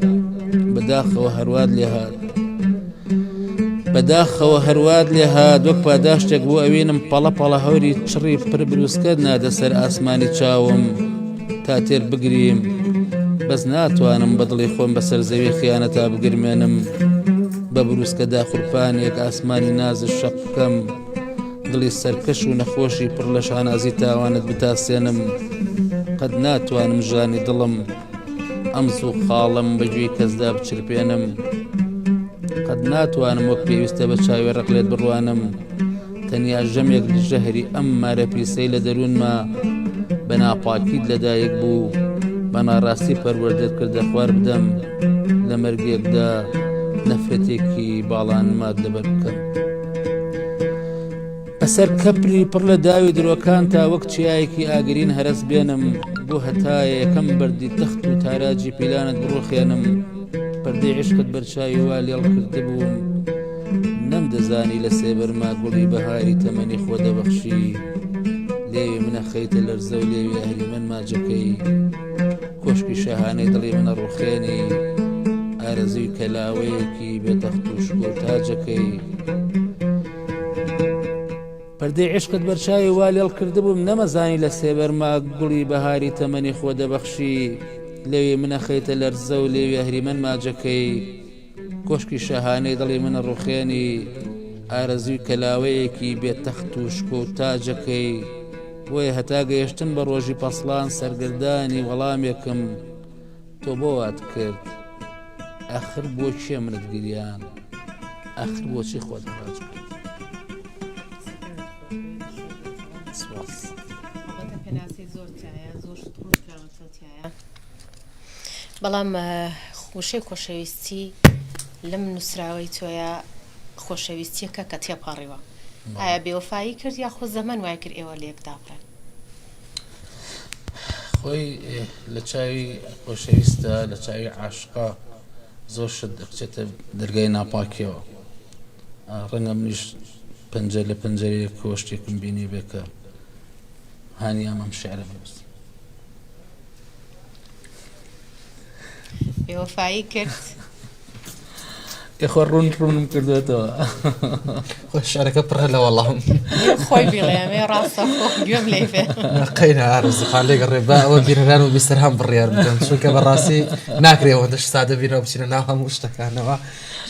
بەداخەوە هەرواد لێ هات وەک پاداشتێک بۆ ئەوێنم پەڵە هەوری چڕی پڕ بروسکەت نادە سەر ئاسمانی چاوم تا تێر بگریم بەس ناتوانم بەدڵی خۆم بەسەر زەوی خیانەتا بگرمێنم بە بروسکەدا خوڕپانێک ئاسمانی نازش شەق بکەم دڵی سەرکەش و نەخۆشی پڕ لە شانازی تاوانت بتاسێنم قەت ناتوانم ژانی دڵم ئەم زوو خاڵم بەگوێی کەسدا بچرپێنم قەت ناتوانم وەک پێویستە بە چاوی ڕقلێت بڕوانم تەنیا ژەمێک لە ژەهری ئەم مارە پیسەی لە دەروونما بە ناپاکیت لەدایک بوو بە ناڕاستی پەروەردەت کردە خوار بدەم لە مەرگێکدا نەفرەتێکی باڵانمات لەبەر بکەم بەسەر کەپری پڕ لە داوی درۆکان تا وەک چیایەکی ئاگرین هەرس بێنم بۆ هەتایە یەکەم بەردی تەخت و تاراجی پیلانت بڕۆخێنم پەردەی عشقت بەرچاوی وا لێڵ کردبووم نەمدەزانی لە سێبەرما گوڵی بەهاری تەمەنی خۆ دەبەخشی لێوی منە خەیتە لەرزە و لێوی ئەهریمەن ماجەکەی کۆشکی شەهانەی دڵی منە ڕوخێنی ئارەزوی کەلاوەیەکی بێتەخت و شکۆ تاجەکەی پەردەی عشقت بەرچاوی وا لێڵ کردبووم نەمەزانی لە سێبەرما گوڵی بەهاری تەمەنی خۆ دەبەخشی لەوێ منە خەیتە لەرزە و لێوی ئەهریمەن ماجەکەی کۆشکی شەهانەی دڵی منە ڕوخێنی ئارەزوی کەلاوەیەکی بێتەخت و شکۆ تاجەکەی بۆیە هەتا گەیشتن بە ڕۆژی پەسڵان سەرگردانی وەڵامێکم تۆ بۆ وات کرد ئاخر بۆ چێ منت گریان ئاخر بۆچی خۆت ڕاج کرد بەڵام خوشەی خۆشەویستی لەم نووسراوەی تۆیە خۆشەویستیەکە کە تێپەڕیوە ئایا بێوەفایی کرد یا خۆ زەمەن وای کرد ئێوە لێک دابڕێن خۆی لە چاوی خۆشەویستە لە چاوی عاشقا زۆر شت دەکچێتە دەرگای ناپاکیەوە ڕەنگە منیش پەنجە لە پەنجەرەیە کۆشتێکم بینی بێکە هانی ئەمەم شعرە بنووسم بێوەفایی کرد یخۆ ڕوونم کردوێتەوە خۆ شارەکە پڕە لە وەڵام خۆی بیڵێمێ ڕاستە خۆ گوێم لێ بێ قەینە ئارزوخان لێگەڕێ با ئەوە بیرەران و بیستەر هەم بڕیار بکەن چونکە بەڕاستی ناکرێەوە دەش سادە بینەوە بچینە ناو هەموو شتەکانەوە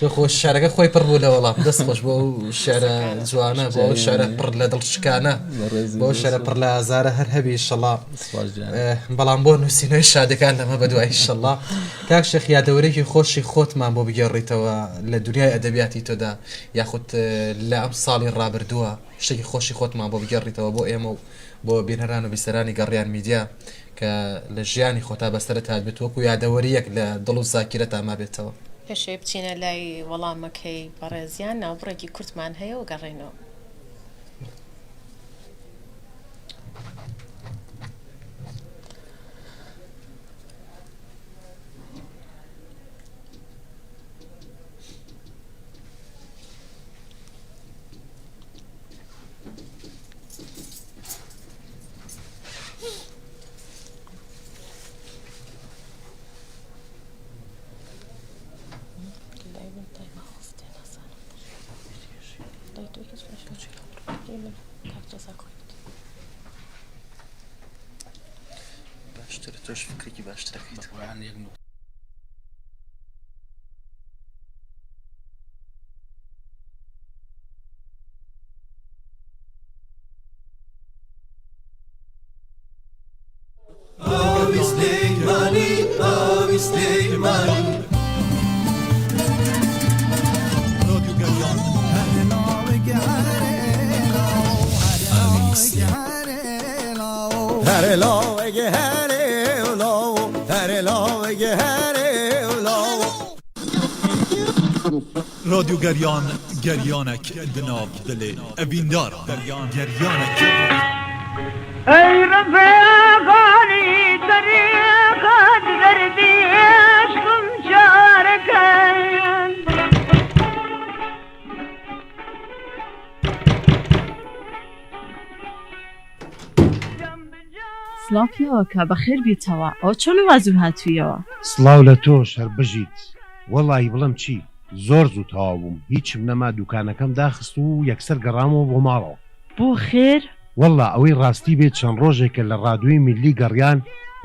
خۆ شارەکە خۆی پڕ بوو لە وەڵام دەست خۆش بۆ شعرە جوانە بۆ شعرە پڕ لە دڵشکانە بۆ شعرە پڕ لە ئازارە هەر هەبی ئینشەڵڵا بەڵام بۆ نووسینەوەی شادەکان لەمە بەدوای ئینشەڵڵا کاک شێخ یادەوەرێکی خۆشی خۆتمان بۆ بگەڕیتەوە لە دنیای ئەدەبیاتی تۆدا یاخود لە ئەم ساڵی ڕابردووە شتێکی خۆشی خۆتمان بۆ بگەڕیتەوە بۆ ئێمە و بۆ بینەران و بیسەرانی گەڕیان میدیا کە لە ژیانی خۆتا بەسەرت هات بێت وەکو یادەوەریەک لە دڵ و زاکیرەت ئاما بێتەوە پێشێ بچینە لای وەڵامەکەی بەڕێزیان ناوبڕێکی کورتمان هەیە و گەڕێنەوە باشتر تۆش فکرێکی باشترەکەیت رادیو گریان گریانک دناب دل ئەبیندارە گریانک ای رفیقانی طریقت دردی عشقم چارکن سڵاو پیاوەکە بەخێر بیتەوە ئەو چۆن وازم هاتوویەوە سڵاو لە تۆش هەر بژیت وەڵی بڵم چی زۆر زوو تەواو بووم هیچم نەما دوکانەکەم داخست و یەکسەر گەڕامەوە بۆ ماڵەوە بۆ خێر وەڵا ئەوەی ڕاستی بێت چەند ڕۆژێکە لە ڕادیۆی میلی گەڕیان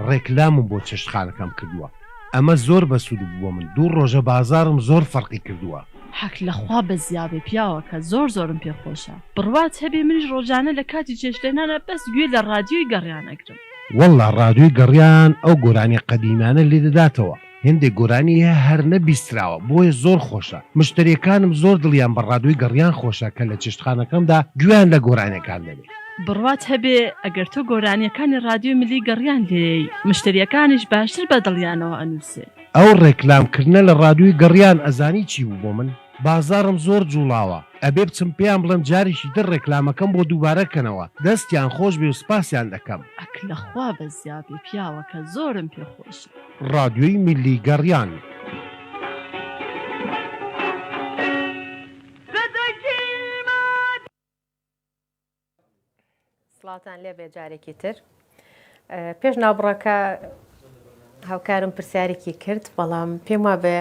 ڕێکلامم بۆ چەشتخانەکەم کردووە ئەمە زۆر بەسوود بووە من دوو ڕۆژە بازارم زۆر فەرقی کردووە حەک لەخوا بە زیابێ پیاوەکە زۆرم پێخۆشە بڕوات هەبێ منیش ڕۆژانە لە کاتی جێشتێنانە بەس گوێ لە ڕادیۆی گەڕیانەگرم وەڵا ڕادیۆی گەڕیان ئەو گۆرانی قەدیمانە لێ دەداتەوە هێندێک گۆرانی هەیە هەر نەبیستراوە بۆیە زۆر خۆشە مشتریەکانم زۆر دڵیان بە ڕادیۆی گەڕیان خۆشە کە لە چێشتخانەکەمدا گویان لە گۆرانیەکان دەبێت بڕوات هەبێ ئەگەر تۆ گۆرانیەکانی رادیۆ ملی گەڕیان لێی مشتریەکانیش باشتر بە دڵیانەوە ئەنووسێ ئەو ڕێکلامکردنە لە ڕادیۆی گەڕیان ئەزانی چی بوو بۆ من بازارم زۆر جوڵاوە ئەبێ بچم پێیان بڵم جارێکی تر ڕێکلامەکەم بۆ دووبارەکەنەوە دەستیان خۆش بێ و سپاسیان دەکەم ئەک لەخوا بە زیابی پیاوە کە زۆرم پێخۆش ڕادیۆی میلی گەڕیان سڵاتان لێ بێ جارێکی تر پێش ناوبڕەکە هاوکارم پرسیارێکی کرد بەڵام پێم وا بێ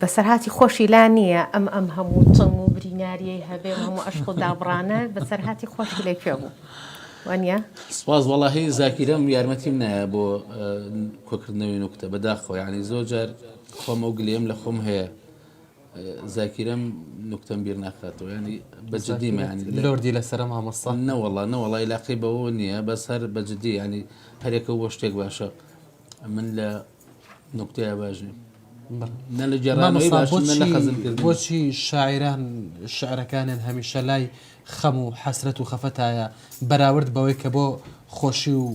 بەسەرهاتی خۆشی لا نییە ئەم هەموو تنگ و بریناریەی هەبێ هەموو عەشق و دابڕانە بەسەرهاتی خۆشی لێ پێ بوو وانە سپاس وەڵاهی زاکیرەم یارمەتیم نایە بۆ کۆکردنەوەی نوکتە بەداخۆ یعنی زۆر جار خۆم ئەو گلێم لە خۆم هەیە زاکیرەم نوکتەم بیر ناخاتەوە ینی بەجددی معنی لۆردی لەسرە مامەستا نەوەڵا علاقی بەوە نییە بەس هەر بەجددی ینی هەرێکە بۆ شتێک باشە من لە نوکتەیە باشنی نە لە جێرانەوەی باشن نە لە خەزمکردن بۆچی شاعران شعرەکانیان هەمیشە لای خەم و حەسرەت و خەفەتایە بەراورد بەوەی کە بۆ خۆشی و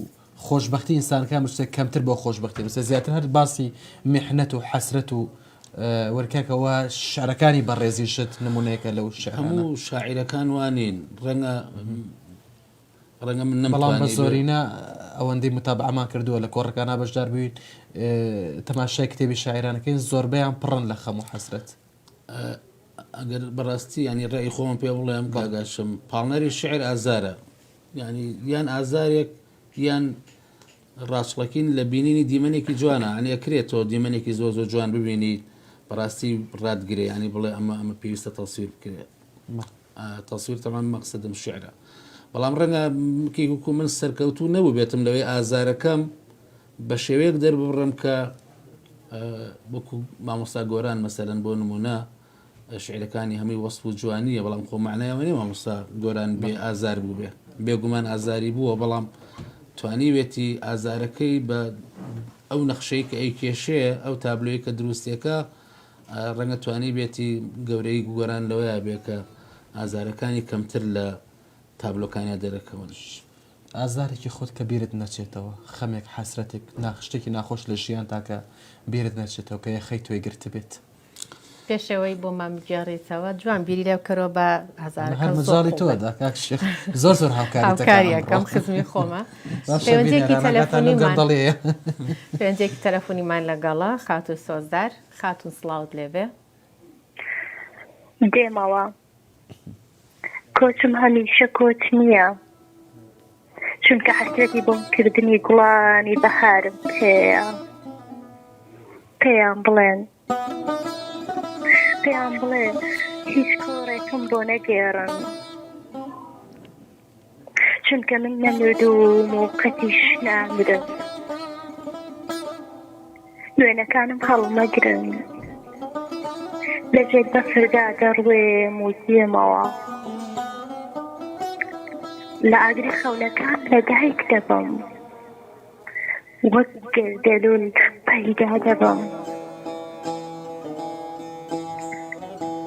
خۆشببختی ئینسانەکان شتێک کەمتر بۆ خۆشببختی بسە زیاتر هەر باسی میحنەت و حەسرەت و وەرکێکەوە شعرەکانی بەڕێزی شت نمونەیەکە لەو هەموو شاعیرەکان وانین ڕەنگە من بەڵام بە زۆرینە ئەوەندەی متابعەمان کردووە لە کۆڕەکانە بەشدار بووین تەماشای کتێبی شاعیرانەکەین زۆربەیان پڕن لە خەم و حەسرەت ئەگەر بەڕاستی ینی ڕێی خۆم پێ بڵێم کاگاشم پاڵنەری شعر ئازارە ینی یان ئازارێک یان ڕاستڵەکین لە بینینی دیمەنێکی جوانە ئەنی ئەکرێتەوە دیمەنێکی زۆر زۆر جوان ببینی بەڕاستی ڕادگرێ ینی بڵێ ئەمە پێویستە تەسویر بکرێت تەسویر تەمان مەقسەدم شعرە بەڵام ڕەنگە کێکو من سەرکەوتو نەبوو بێتم لەوەی ئازارەکەم بە شێوەیەک دەربڕم کە وەکو مامۆستا گۆران مەسەرەن بۆ نمونە شعرەکانی هەمووی وەسف و جوانیە بەڵام خۆ معنایەوە نیە مامۆستا گۆران بێ ئازار بوو بێ بێگومان ئازاری بووە بەڵام توانیوێتی ئازارەکەی بە ئەو نەخشەی کە ئەی کێشەیە ئەو تابلۆی کە دروستیەکە ڕەنگە توانی بێتی گەورەی گۆران لەوەیە بێ کە ئازارەکانی کەمتر لە تابلۆکانیا دەرەکەونش ئازارێکی خۆت کە بیرت نەچێتەوە خەمێک حەسرەتێک ناخشتێکی ناخۆش لە ژیان تاکە بیرت نەچێتەوە کە یەخەی توی گرت بێت پێشەوەی بۆ مامگەڕێتەوە جوان بیری لەو کەرەوە بە هەر مەجاڵی تۆدا کاکشێخ زۆر زۆر هاوکاریەکەم خزمی خۆمە پێنجێکی تەلەفۆنیمان لەگەڵا خاتون سۆزدار خاتون سڵاوت لێبێ دێمەوە کۆچم هەمیشە کۆچ نییە چونکە حەسرەتی بۆمکردنی گوڵانی بەهارم پێیە پێیان بڵێن هیچ کۆڕێکم بۆ نەگێڕن چونکە من نەمردوم و قەتیش نامرم نوێنەکانم هەڵمەگرن لەجێت بەفردا دەڕوێم و دێمەوە لە ئاگری خەونەکان لەدایک دەبم وەک گردەلول پەیدا دەبم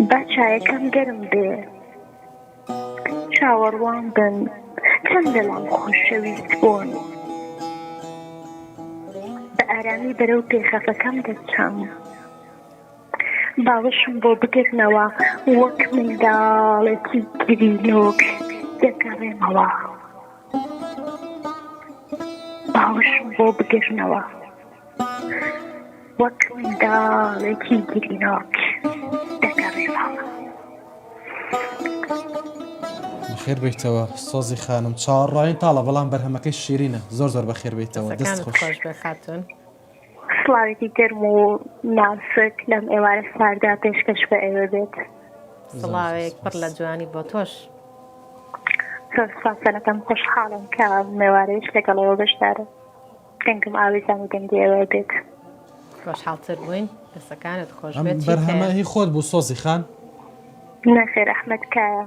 با چایەکەم گەرم بێ چاوەڕوان بن چەند دڵام خۆشەویست بوون بە ئارامی بەرەو پێخەفەکەم دەچم باوەشم بۆ بگرنەوە وەک منداڵێکی گرینۆک دەگەڕێمەوە باوەشم بۆ بگرنەوە وەک منداڵێکی گرینۆک دەگەڕێمەوە. خێر بیتەوە سۆزی خانم چاوەڕایین تاڵە بەڵام بەرهەمەکەی شیرینە زۆر زۆر بە خێر بیتەوە دەست خۆش بێ خاتون سڵاوێتی گەرم و ناسک لەم ئێوارە ساردا پێشکەش بە ئێوە بێت سڵاوێک پڕ لە جوانی بۆ تۆش زۆر سپاسەکەم خۆشحاڵم کە مێوارەیەش لەگەڵەوە بەشدارە دەنگم ئاویزانی دەنگی ئێوە بێت خۆشحاڵتر بووین دەستەکانت خۆش بێت بەرهەمە هی خۆت بوو سۆزی خان نەخێر ئەحمەد کایە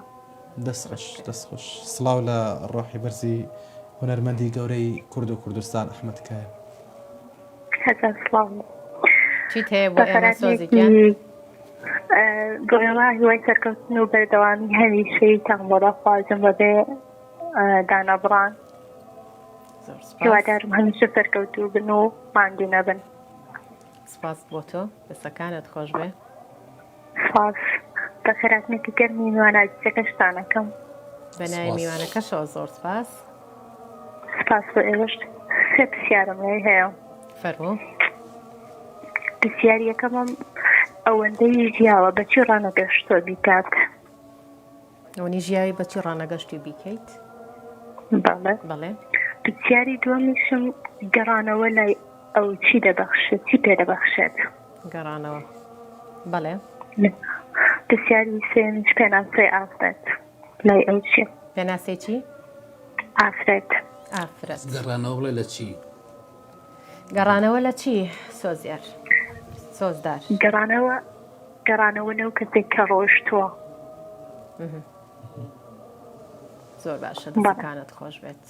دەست خۆش سڵاو لە ڕۆحی بەرزی هونەرمەندی گەورەی کورد و کوردستان ئەحمەد کایە هەزار سڵاو چیت هەیە بۆ ئێمە سۆزێکیان گۆڕێڵا هیوای سەرکەوتن و بەردەوامی هەمیشەی تەمبۆڵە خوازم بەبێ دانەبڕان هیوادارم هەمیشە سەرکەوتوو بن و ماندوو نەبن. سپاس بۆ تۆ دەستەکانت خۆش بێ. سپاس بە خێراتنێکی گەرمی میوانە بە ناوی میوانەکەشەوە زۆر سپاس. سپاس بۆ ئێوەش. سێ پرسیارم لای هەیە. فەرموو. پرسیاری یەکەمم ئەوەندەی ژیاوە بەچی ڕانەگەشتۆ بیکات؟ ئەوەی ژیاوی بەچی ڕانەگەشتی بیکەیت؟ بەڵێ. پرسیاری دووەمیشم گەڕانەوە لای ئەو چی دەبەخشێت، چی پێدەبەخشێت؟ گەڕانەوە. بەڵێ. پرسیاری سێمیش پێناسەی ئافرەت لای ئەو چی؟ پێناسەی چی؟ ئافرەت. گەڕانەوە بڵێ لە چی؟ گەڕانەوە لە چی سۆزیار؟ سۆزدار. گەڕانەوە نەو کەسێک کە ڕۆیشتووە. زۆر باشە دەستەکانت خۆش بێت.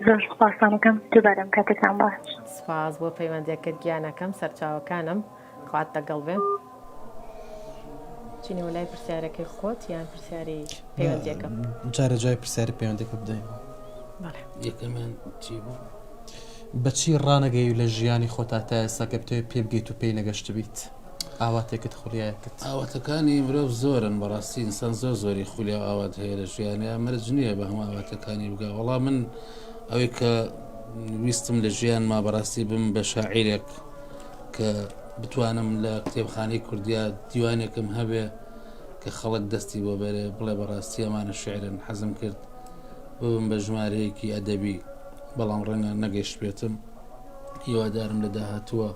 زۆر سپاسانەکەم دووبارەم کاتتان باش. سپاس بۆ پەیوەندیەکەت گیانەکەم سەرچاوەکانم خوات لەگەڵ بێ. چینی وەلای پرسیارەکەی خۆت یان پرسیاری پەیوەندیەکەم؟ جارە جای پرسیاری پەیوەندیەکە بدەین. یەکەمیان چی بوو؟ بەچی ڕانەگەی و لە ژیانی خۆتا تا ئێستا کە بتەوێت پێ بگەیت و پێی نەگەشت بیت ئاواتێکت خولیایەکەت؟ ئاواتەکانی مرۆڤ زۆرن بەڕاستی ئینسان زۆری خولیا ئاوات هەیە لە ژیانەیە مەرج نییە بە هەموو ئاواتەکانی بگا. وەڵام من ئەوەی کە ویستم لە ژیان ما بەڕاستی بم بە شاعیرێک کە بتوانم لە کتێبخانەی کوردیا دیوانێکم هەبێ کە خەڵک دەستی بۆ بەرێ بڵێ بەڕاستی ئەمانە شعرن حەزم کرد ببم بە ژمارەیەکی ئەدەبی بەڵام ڕەنگە نەگەشت بێتم. هیوادارم لە داهاتووە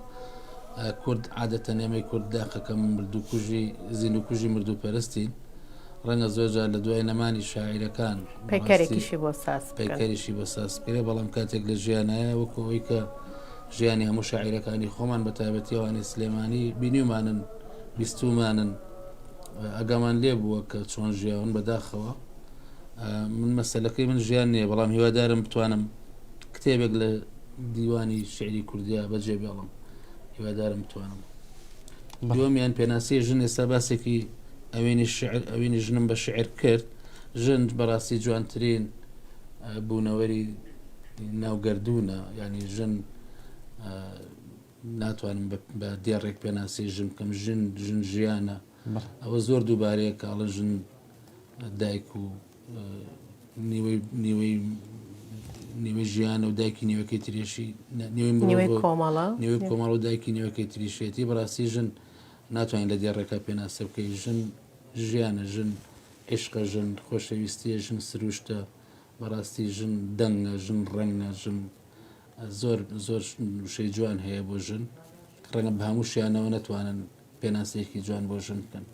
کورد عادەتەن ئێمەی کورد داقەکەم مردووکوژی زیینوکوژی مردووپەرستین ڕەنگە زۆرجار لە دوای نەمانی شاعیرەکان پەیکەرێکیشی بۆ ساس پێ بەڵام کاتێک لە ژیانایە وەکەوەی کە ژیانی هەموو شاعیرەکانی خۆمان بە تایبەتیەوانی سلێمانی بینیمانن بیستومانن ئەگەمان لێ بووە کە چۆن ژیاون بەداخەوە. من مەسەلەکەی من ژیان نییە بەڵام هیوادارم بتوانم کتێبێک لە دیوانی شعری کوردیا بەجێ بێڵم هیوادارم بتوانم. دووەمیان پێناسی ژن ئێستا باسێکی ئەوینی ژنم بە شعر کرد. ژن بەڕاستی جوانترین بوونەوەری ناوگەردوونە ینی ژن ناتوانم بە دیێڕێک پێناسی ژن بکەم. ژن ژیانە ئەوە زۆر دووبارەیە کاڵە ژن دایک و نیوەی ژیانە و دایکی نیوەکەی تریشی نیوەی کۆمەڵ و دایکی نیوەکەی تریشێتی بەڕاستی ژن ناتوانین لە دیێڕێکە پێناسە بکەی. ژن ژیانە، ژن عشقە، ژن خۆشەویستیە، ژن سروشتە، بەڕاستی ژن دەنگە، ژن ڕەنگە، ژن زۆر شەی جوان هەیە بۆ ژن ڕەنگە بە هەموو شیانەوە نەتوانن پێناسەیەکی جوان بۆ ژن بکەن.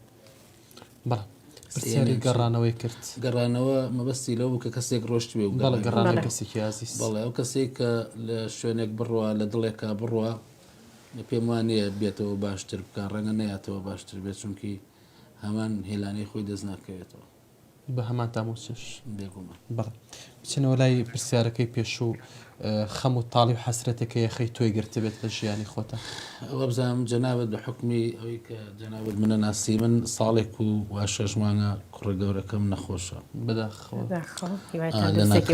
پرسیاری گەڕانەوەی کرد. گەڕانەوە مەبەستی لەو کە کەسێک ڕۆشت بێ و گەڕانە کەسێکی عزیز. بەڵێ ئەو کەسێک کە لە شوێنێک بڕوە لە دڵێکا بڕوە پێم وانە بێتەوە باشتر بکە ڕەنگە نەیاتەوە باشتر بێت چونکی هەمان هێلانەی خۆی دەست ناکەوێتەوە بە هەمان تامۆچش بێگومان. بەڵێ بچینەوە لای پرسیارەکەی پێشوو خەم و تاڵی و حەسرەتەکە یەخەی تۆی گرتە بێت لە ژیانی خۆتە. ئەوە بزانم جەنابەت بە حکمی ئەوەی کە جەنابەت منە ناسی من ساڵێک و وا 6 مانگە کوڕە گەورەکەم نەخۆشە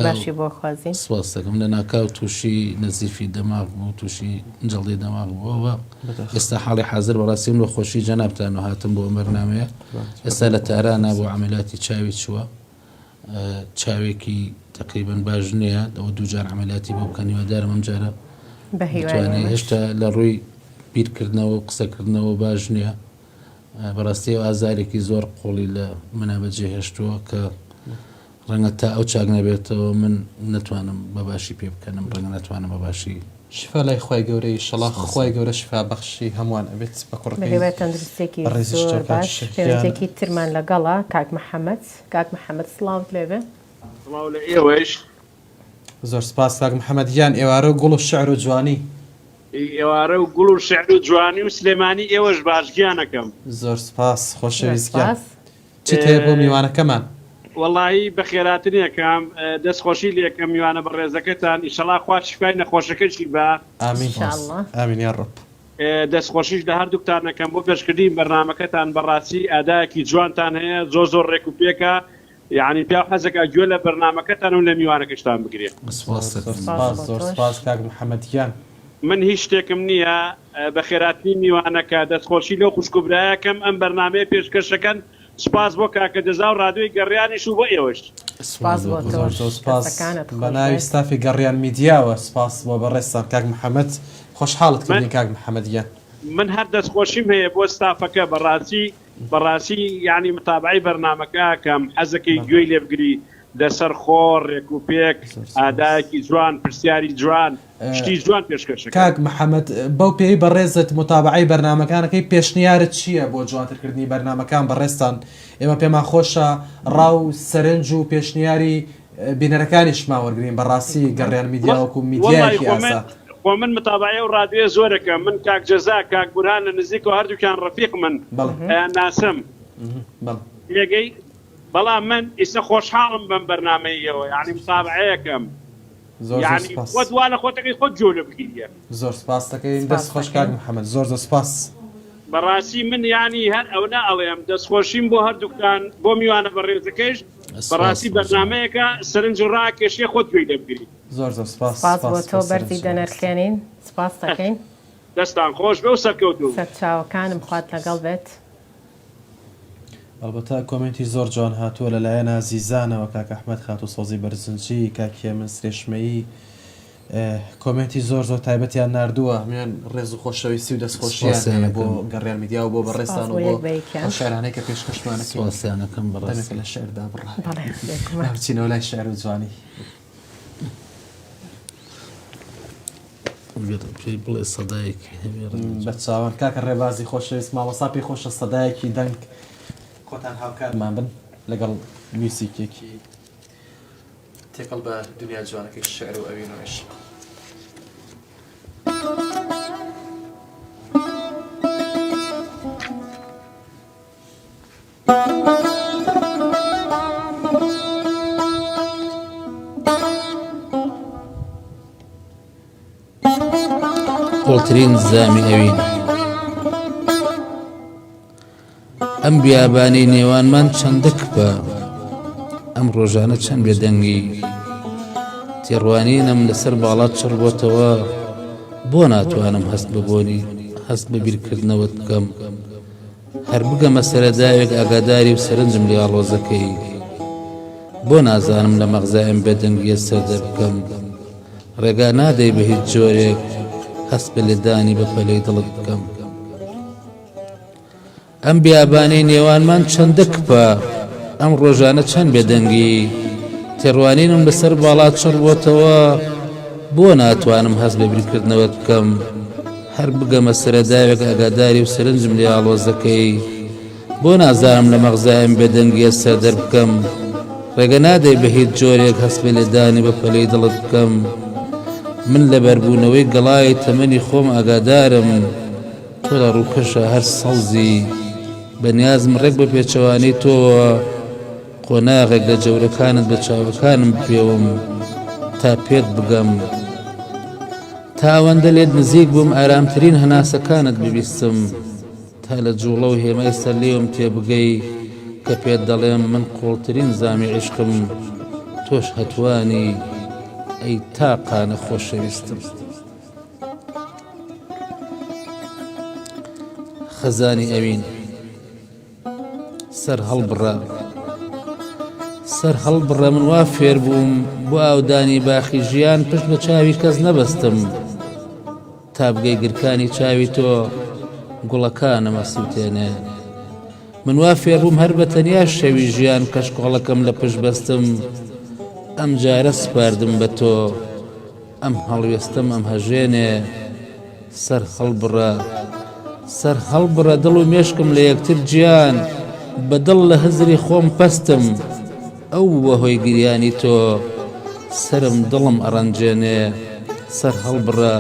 باشی بۆ خوازین سواسەکەم لە ناکاو تووشی نەزیفی دەماغ بوو تووشی جەڵی دەماغ بووەوە. ئێستا حاڵی حاضر بەڕاستیم لە خۆشی جەنابتان و هاتم بۆ بەرنامەیە. ئێستا لە تارانە بۆ عەمەلیاتی چاوی چووە چاوێکی تقریبا باش نییە ئەوە دووجار عملیاتی بۆ بکەن هیوادارم ئەم جارە بتوانێت هێشتا لە ڕووی بیرکردنەوە و قسەکردنەوە باش نییە. بەڕاستی ئازارێکی زۆر قوڵی لە منە بەجێ هێشتووە کە ڕەنگە تا ئەو چاک نەبێتەوە من نتوانم بەباشی پێ بکەنم ڕەنگە نتوانم بەباشی شفا لای خی گەورەی شەڵا خی گەورە شفا بەخشی هەمووان ئەبێت بە کوڕەکەی تەندروستێکی زۆر باش پێوەندێکی ترمان لەگەڵا کاک محەممەد سڵاوت لێبێ لە ئێوەش زۆر سپاس کاک محەممەدیان ئێوارە گوڵ و شعر و جوانی ئێوارە و گوڵ و شعر و جوانی و سلێمانی ئێوەش باشگیانەکەم. زۆر سپاس خۆشەویستگیان چیت هەیە بۆ میوانەکەمان؟ وەڵایی بە خێراتنیەکەم دەستخۆشی لێکەم میوانە بە ڕێزەکەتان ئیشەڵا خوا شیفای نەخۆشەکەشی بە ئامین ئامین یا ڕب. دەستخۆشیش لە هەردووکتانەکەم بۆ پێشکردین بەرنامەکەتان بەڕاستی ئادایەکی جوانتان هەیە زۆر ڕێک و پێکە یعنی پیا حەزەکە گوێ لە بەرنامەکەتان و لە میوانەکەشتان بگرێت. زۆر سپاس کاک محەممەدیان. من هیچ شتێکم نییە بە خێراتنی میوانەکە دەستخۆشی لەو خوشکوبرایەکەم ئەم بەرنامەیە پێشکەشەکەن سپاس بۆ کاکە دەزا و ڕادیۆی گەڕیانیش و بۆ ئێوەش سپاس بە ناوی ستافی گەڕیان میدیاوە سپاس بۆ بەڕێستان کاک محەممەد خۆشحاڵت کردین کاک محەممەدیان. من هەر دەستخۆشیم هەیە بۆ ستافەکە بەڕاستی یعنی متابعی بەرنامەکە کەم حەزەکەی گوێی لێ بگری دەسەر خۆڕ ڕێک و پێک ئادایەکی جوان پرسیاری جوان شتی جوان پێشکەشەکە. کاک محەممەد بەو پێی بەڕێزت متابعی بەرنامەکانەکەی پێشنیارت چییە بۆ جوانترکردنی بەرنامەکان بەڕێستان ئێمە پێمان خۆشە ڕاو سەرنج و پێشنیاری بینەرەکانیش ماوەرگرین بەڕاستی گەڕیان میدیاوەکو میدیایەکی ئاسا. خۆ من متابعە و ڕادیۆ زۆرەکە من کاک جەزا کاک بورهان لە نزیک و هەردووکیان ڕەفیق من ناسم لێگەی بەڵام من ئیسە خۆشحاڵم بەم بەرنامەیەوە یعنی متابعەیەکەم یعنی خۆ دوانە خۆتەکەی خۆت جۆ لە بگیریە. زۆر سپاس دەکەین دەست خۆش کاک محەممەد زۆر سپاس. بەڕاستی من یعنی هەر ئەو ناڵێم دەستخۆشیم بۆ هەردووکتان بۆ میوانە بەڕێزەکەیش بەڕاستی بەرنامەیەکە سەرنج ڕاکێشیە خۆت گوێی لێبگری. زۆر سپاس بۆ تۆ بەرزی دەنرخێنین سپاس دەکەین دەستان خۆش بێ و سەرکەوتوو سەرچاوەکانم خوات لەگەڵ بێت. ئەلبەتە کۆمنتی زۆر جوان هاتووە لەلایەنە زیزانەوە کاک ئەحمەد خات و سۆزی بەرزنجی کاکێ من سرێشمەیی کۆمنتی زۆر تایبەتیان نردووە میان ڕێز و خۆشەویستی و دەستخۆشییان بۆ گەڕیان میدیا و بۆ بەڕێستان و بۆ شارانەی کە پێشکەشمانەکەم بەڕێزەکە لە شعردا بڕچینەوە لای شعر و جوانی پێی بڵێ سەدایەکی بە چاوان کاکە ڕێبازی خۆشەویست ماوەسا پێی خۆشە سەدایەکی دەنگ خۆتان هاوکارمان بن لەگەڵ میوسیکێکی تێکەڵ بە دنیا جوانەکەی شعر و ئەوینەوەش. قوڵترین زامی ئەوین ئەم بیابانی نێوانمان چەندەک بە ئەم ڕۆژانە چەند بێدەنگی تێڕوانینم لەسەر باڵات چڕبۆتەوە بۆ ناتوانم هەست ببۆنی هەست بە بیرکردنەوەت بکەم هەر بگەمە سەرەدایەک ئاگاداری و سەرنجم لێ ئاڵۆزەکەی بۆ نازانم لە مەغزایم بێدەنگیە سەردە بکەم ڕێگا نادەی بە هیچ جۆرێک هەست بە لێدانی بە پەلەی دڵت بکەم ئەم بیابانەی نێوانمان چەندە کپە ئەم ڕۆژانە چەند بێدەنگی تێڕوانینم لەسەر باڵات چڕبۆتەوە بۆ ناتوانم هەست بە بیرکردنەوەت بکەم هەر بگەمە سەرەداوێک ئاگاداری و سەرنجم لێ ئاڵۆزەکەی بۆ نازانم لە مەغزایم بێدەنگیە سەردەر بکەم ڕێگە نادەی بە هیچ جۆرێک هەست بە لێدانی بە پەلەی دڵت بکەم من لە بەربوونەوەی گەڵای تەمەنی خۆم ئاگادارم تۆ لە ڕووکەشە هەر سەوزی بەنیازم ڕێک بە پێچەوانی تۆوە قۆناغێک لە جەورەکانت بە چاوەکانم پێوم تا پێت بگەم تا ئەوەندە لێت نزیک بووم ئارامترین هەناسەکانت ببیستم تا لە جوڵە و هێمای سەر لێوم تێبگەی کە پێت دەڵێم من قوڵترین زامی عشقم تۆش هەتوانی ئەی تاقانە خۆشەویستم خەزانی ئەوین سەر هەڵبڕە سەر هەڵبڕە من وا فێر بووم بۆ ئاودانی باخی ژیان پشت بە چاوی کەس نەبەستم تا بگەی گرکانی چاوی تۆ گوڵەکانەمە سووتێنێ من وا فێر بووم هەر بە تەنیا شەوی ژیان کەشکۆڵەکەم لە پشت بەستم ئەم جارە سپاردم بە تۆ ئەم هەڵوێستم ئەم هەژێنێ سەر هەڵبڕە سەر هەڵبڕە دڵ و مێشکم لە یەکتر گیان بەدڵ لە هزری خۆم پەستم ئەو وەهۆی گریانی تۆ سرم دڵم ئەڕەنجێنێ سەر هەڵبڕە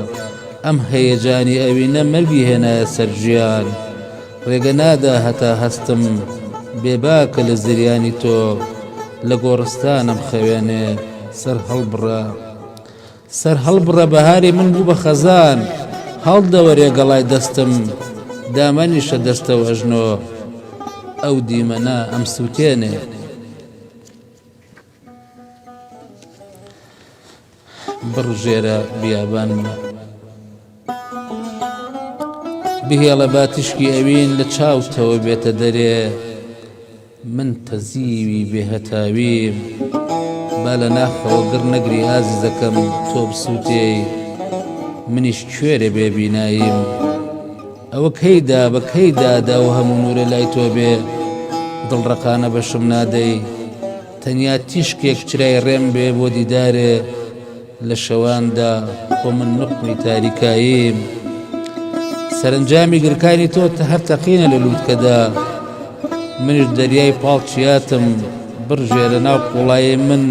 ئەم هەیەجانی ئەوینە مەرگی هێنایە سەر ژیان ڕێگە نادا هەتا هەستم بێباکە لە زریانی تۆ لە گۆڕستانم خەوێنێ سەر هەڵبڕە سەر هەڵبڕە بەهاری من بوو بە خەزان هەڵدەوەرێ گەڵای دەستم دامەنیشە دەستە وەژنۆ ئەو دیمەنا ئەم سووتێنێ بڕژێرە بیابانمە بهێڵە باتیشکی ئەوین لە چاوتەوە بێتە دەرێ من تەزیوی بێهەتاویم با لە ناخەوە گر نەگری ئازیزەکەم تۆ بسووتێی منیش کوێرە بێبیناییم ئەوە کەیدا بە کەیدادا و هەموو نورە لای تۆ بێ دڵڕەقانە بەشم نادەی تەنیا تیشکێک چرای ڕێم بێ بۆ دیدارێ لە شەواندا خۆ من نقمی تاریکاییم سەرنجامی گرکانی تۆ هەر تەقینە لە لووتکەدا منش دەریای پاڵچیاتم بڕژێرە ناو قوڵایی من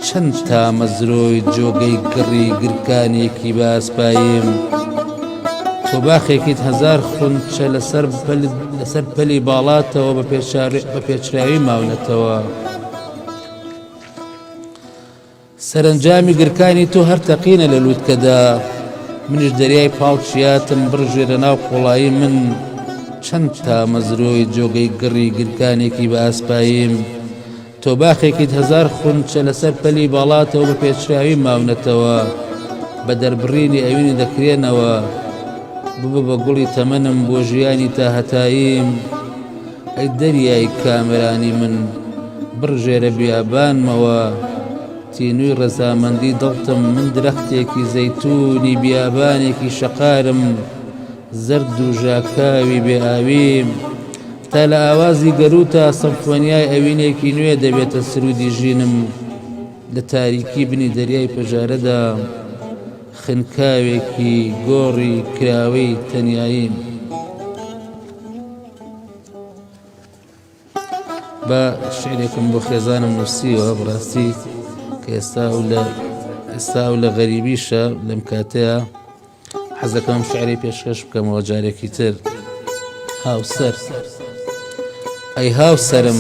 چەند تا مەزرۆی جۆگەی گڕی گرکانێکی باسپاییم تۆ باخێکیت هەزار خونچە لەسەر پەلی باڵاتەوە بە پێچراوی ماونەتەوە سەرنجامی گرکانی تۆ هەر تەقینە لە لووتکەدا منش دەریای پاڵچیاتم بڕژێرە ناو قوڵایی من چەند تا مەزرۆی جۆگەی گڕی گرکانێکی بە ئاسپاییم تۆ باخێکیت هەزار خونچە لەسەر پەلی باڵاتەوە بە پێچراوی ماونەتەوە بە دەربڕینی ئەوینی دەکرێنەوە ببە بە گوڵی تەمەنم بۆ ژیانی تا هەتاییم ئەی دەریای کامرانی من بڕژێرە بیابانمەوە تینووی ڕەزامەندی دڵتم من درەختێکی زەیتونی بیابانێکی شەقارم زرد و ژاکاوی بێئاویم تا لە ئاوازی گەروتە سەمفۆنیای ئەوینێکی نوێ دەبێتە سرودی ژینم لە تاریکی بنی دەریای پەژارەدا خنکاوێکی گۆڕی کراوەی تەنیاییم بە شعرێکم بۆ خێزانم نووسیوە بڕاستی کە ئێستا و لە غەریبیشە لەم کاتەیە حەزەکەم شعری پێشکەش بکەمەوە جارێکی تر هاوسەر ئەی هاوسەرم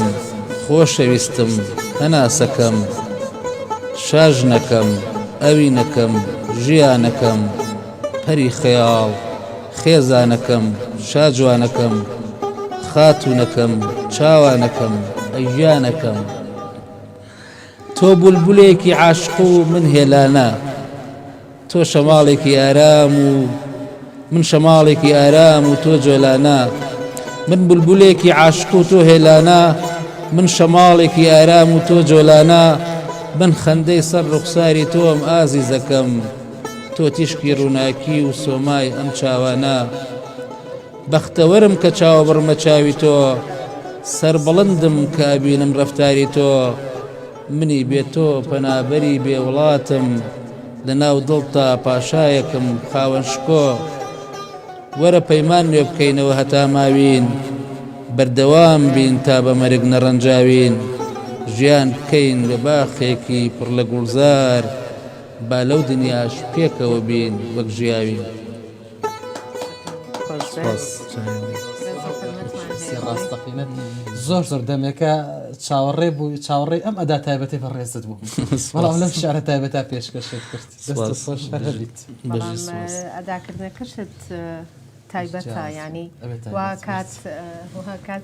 خۆشەویستم هەناسەکەم شاژنەکەم ئەوینەکەم ژیانەکەم پەری خەیاڵ خێزانەکەم شاجوانەکەم خاتونەکەم چاوانەکەم ئەیژیانەکەم تۆ بولبولێکی عاشق و من هێلانە تۆ شەماڵێکی ئارام و من شەماڵێکی ئارام و تۆ جۆلانە من بولبولێکی عاشق و تۆ هێلانە من شەماڵێکی ئارام و تۆ جۆلانە من خەندەی سەر ڕوخساری تۆم ئازیزەکەم تۆ تیشکی ڕووناکی و سۆمای ئەم چاوانە بەختەوەرم کە چاوە بڕمە چاوی تۆ سەربەڵندم کە ئەبینم ڕەفتاری تۆ منی بێت تۆ پەنابەری بێوڵاتم لە ناو دڵتا پاشایەکم خاوەن شکۆ وەرە پەیمان نوێ بکەینەوە هەتا ماوین بەردەوام بین تا بە مەرگ نەڕەنجاوین ژیان بکەین لە باخێکی پڕ لە گوڵزار با لەو دنیاش پێکەوە بین وەک ژیاوین زۆر دەمێکە چاوەڕێ بوو چاوەڕێ ئەم ئەدا تایبەتی بەڕێزت بوو بەڵام لەم شارە تایبەتا پێشکەشت کرد ئەداکردنەکەشت تایبەتە ینی وا کات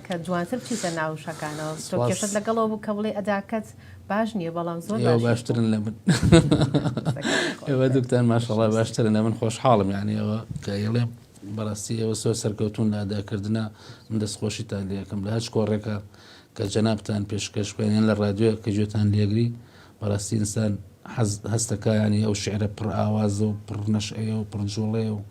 کە جوانتر بچیتە ناو شەکانەوە تۆ کێشت لەگەڵەوە بوو کە بڵێ ئەداکەت باش نییە بەڵام زۆر باشترن لە من ئێوە دوکتان ماشەڵڵا باشترن لە من خۆشحاڵم یعنی ئەوە کە ئێڵێم بەڕاستی ئەوە سۆ سەرکەوتون لە ئاداکردنا من دەستخۆشیتان لەکەم لە هەچ کۆڕێکە کە جەنابتان پێشکەش بکەن لە ڕادیۆ کە گوێتان لێگری بەڕاستی ئینسان هەستەکە ینی ئەو شعرە پڕ ئاوازە و پڕ نەشئەیە و پڕ جوڵەیە و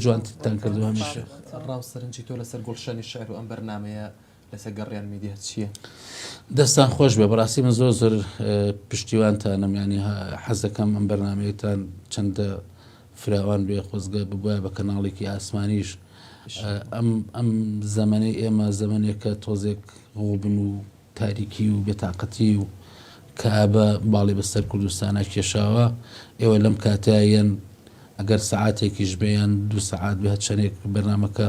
جوانترتان کردو هەمیشە ڕاو سەرنجی تۆ لەسەر گوڵشانی شعر و ئەم بەرنامەیە لەسەر گەڕیان میدیە چییە؟ دەستان خۆش بێ بەڕاستی من زۆر پشتیوانتانم ینی حەزەکەم ئەم بەرنامەیەتان چەندە فراوان بێ خۆزگە ببووە بە کەناڵێکی ئاسمانیش ئەم زەمەنەی ئێمە زەمانێکە تۆزێک ڕووبن و تاریکی و بێتاقەتی و کابە باڵی بەسەر کوردستانە کێشاوە ئێوە لەم کاتایەن ئەگەر سەعاتێکیش بێیان 2 سەعات بێت چەندێک بەرنامەکە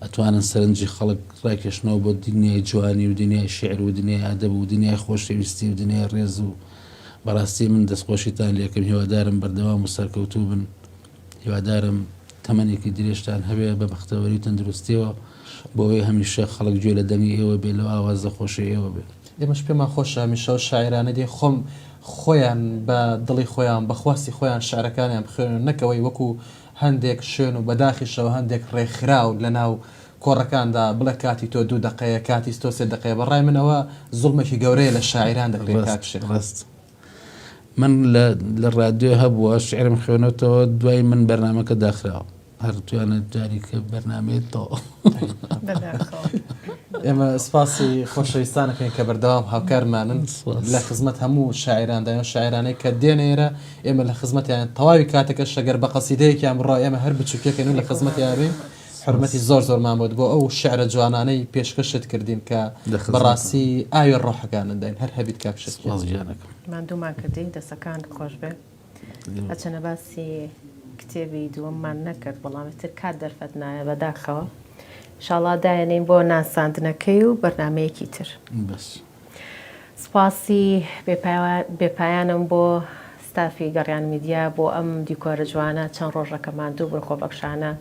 ئەتوانن سەرنجی خەڵک ڕاکێشنەوە بۆ دنیای جوانی و دنیای شعر و دنیای ئادەب و دنیای خۆشەویستی و دنیای ڕێز و بەڕاستی من دەستخۆشیتان لێکم هیوادارم بەردەوام و سەرکەوتوو بن هیوادارم تەمەنێکی درێژتان هەبێ بە بەختەوەری و تەندروستیەوە بۆەوەی هەمیشە خەڵک گوێ لە دەنگی ئێوە بێ لەو ئاوازە خۆشی ئێوە بێت. ئێمەش پێمان خۆشە هەمیشە و شاعرانە دێ خۆم خۆیان بە دڵی خۆیان بەخواستی خۆیان شعرەکانیان بخوێنن نەکەوەی وەکو هەندێک شوێن و بەداخیشەوە هەندێک ڕێکخراو لە ناو کۆڕەکاندا بڵێ کاتی تۆ 2 دقەیە کاتی تۆ 3 دقەیە بەڕای منەوە زوڵمێکی گەورەیە لە شاعران دەکرێت کاکشێت ڕست. من لە ڕادیۆ هەبووە شعرم خوێنەوە دوای من بەرنامەکە داخراوە هەر توانێت جاریکە بەرنامێت تۆ. ئێمە سپاسی خۆشەویستانەکەین کە بەردەوام هاوکارمانن لە خزمەت هەموو شاعران شاعرانەی کە دێنێرە ئێمە لە خزمەتیان تەواوی کاتەکە شەگەر بە قەسیدەیەکیان بڕۆ ئێمە هەر بچووکەکەن و لە خزمەتیابین حرمەتی زۆرمان بۆت بۆ ئەو شعرە جوانانەی پێشکەشت کردین کە بەڕاستی ئاوی ڕۆحەکانن داین هەر هەبیت کاکشت مادوومان کردی دەسەکان خۆش بێ ئەچەنە باسی کتێبی دووەممان نەکرد بەڵامتر کات دەرفەت نایە بەداخەوە شاڵا دایەنین بۆ ناساندنەکەی و بەرنمەیەکی تر. سپاسی بێپایانم بۆ ستافی گەڕیان میدیا بۆ ئەم دیکۆرە جوانە چەند ڕۆژەکە ماندوو بن خۆبەخشانە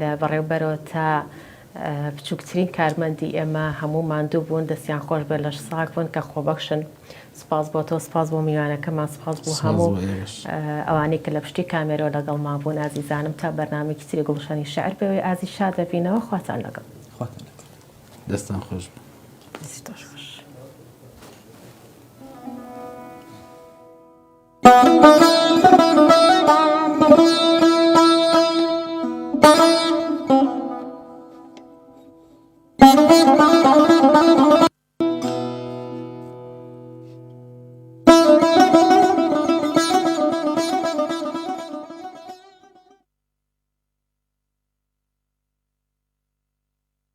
لە بەڕێوبەرەوە تا بچووکترین کارمەندی ئێمە هەموو ماندوو بوون دەستیان خۆش بێ لە ساک بوون کە خۆبەخشن. سپاس بۆ تۆ سپاس بۆ میوانەکەمان سپاس بۆ هەموو ئەوانەی کە لە پشتی کامێرەوە لەگەڵمان بوون ئازیزانم تا بەرنامێکی تری گوڵشانی شعر بێەوەی ئازی شاد دەبینەوە خواتان لەگەڵ دەستان خۆش خۆش.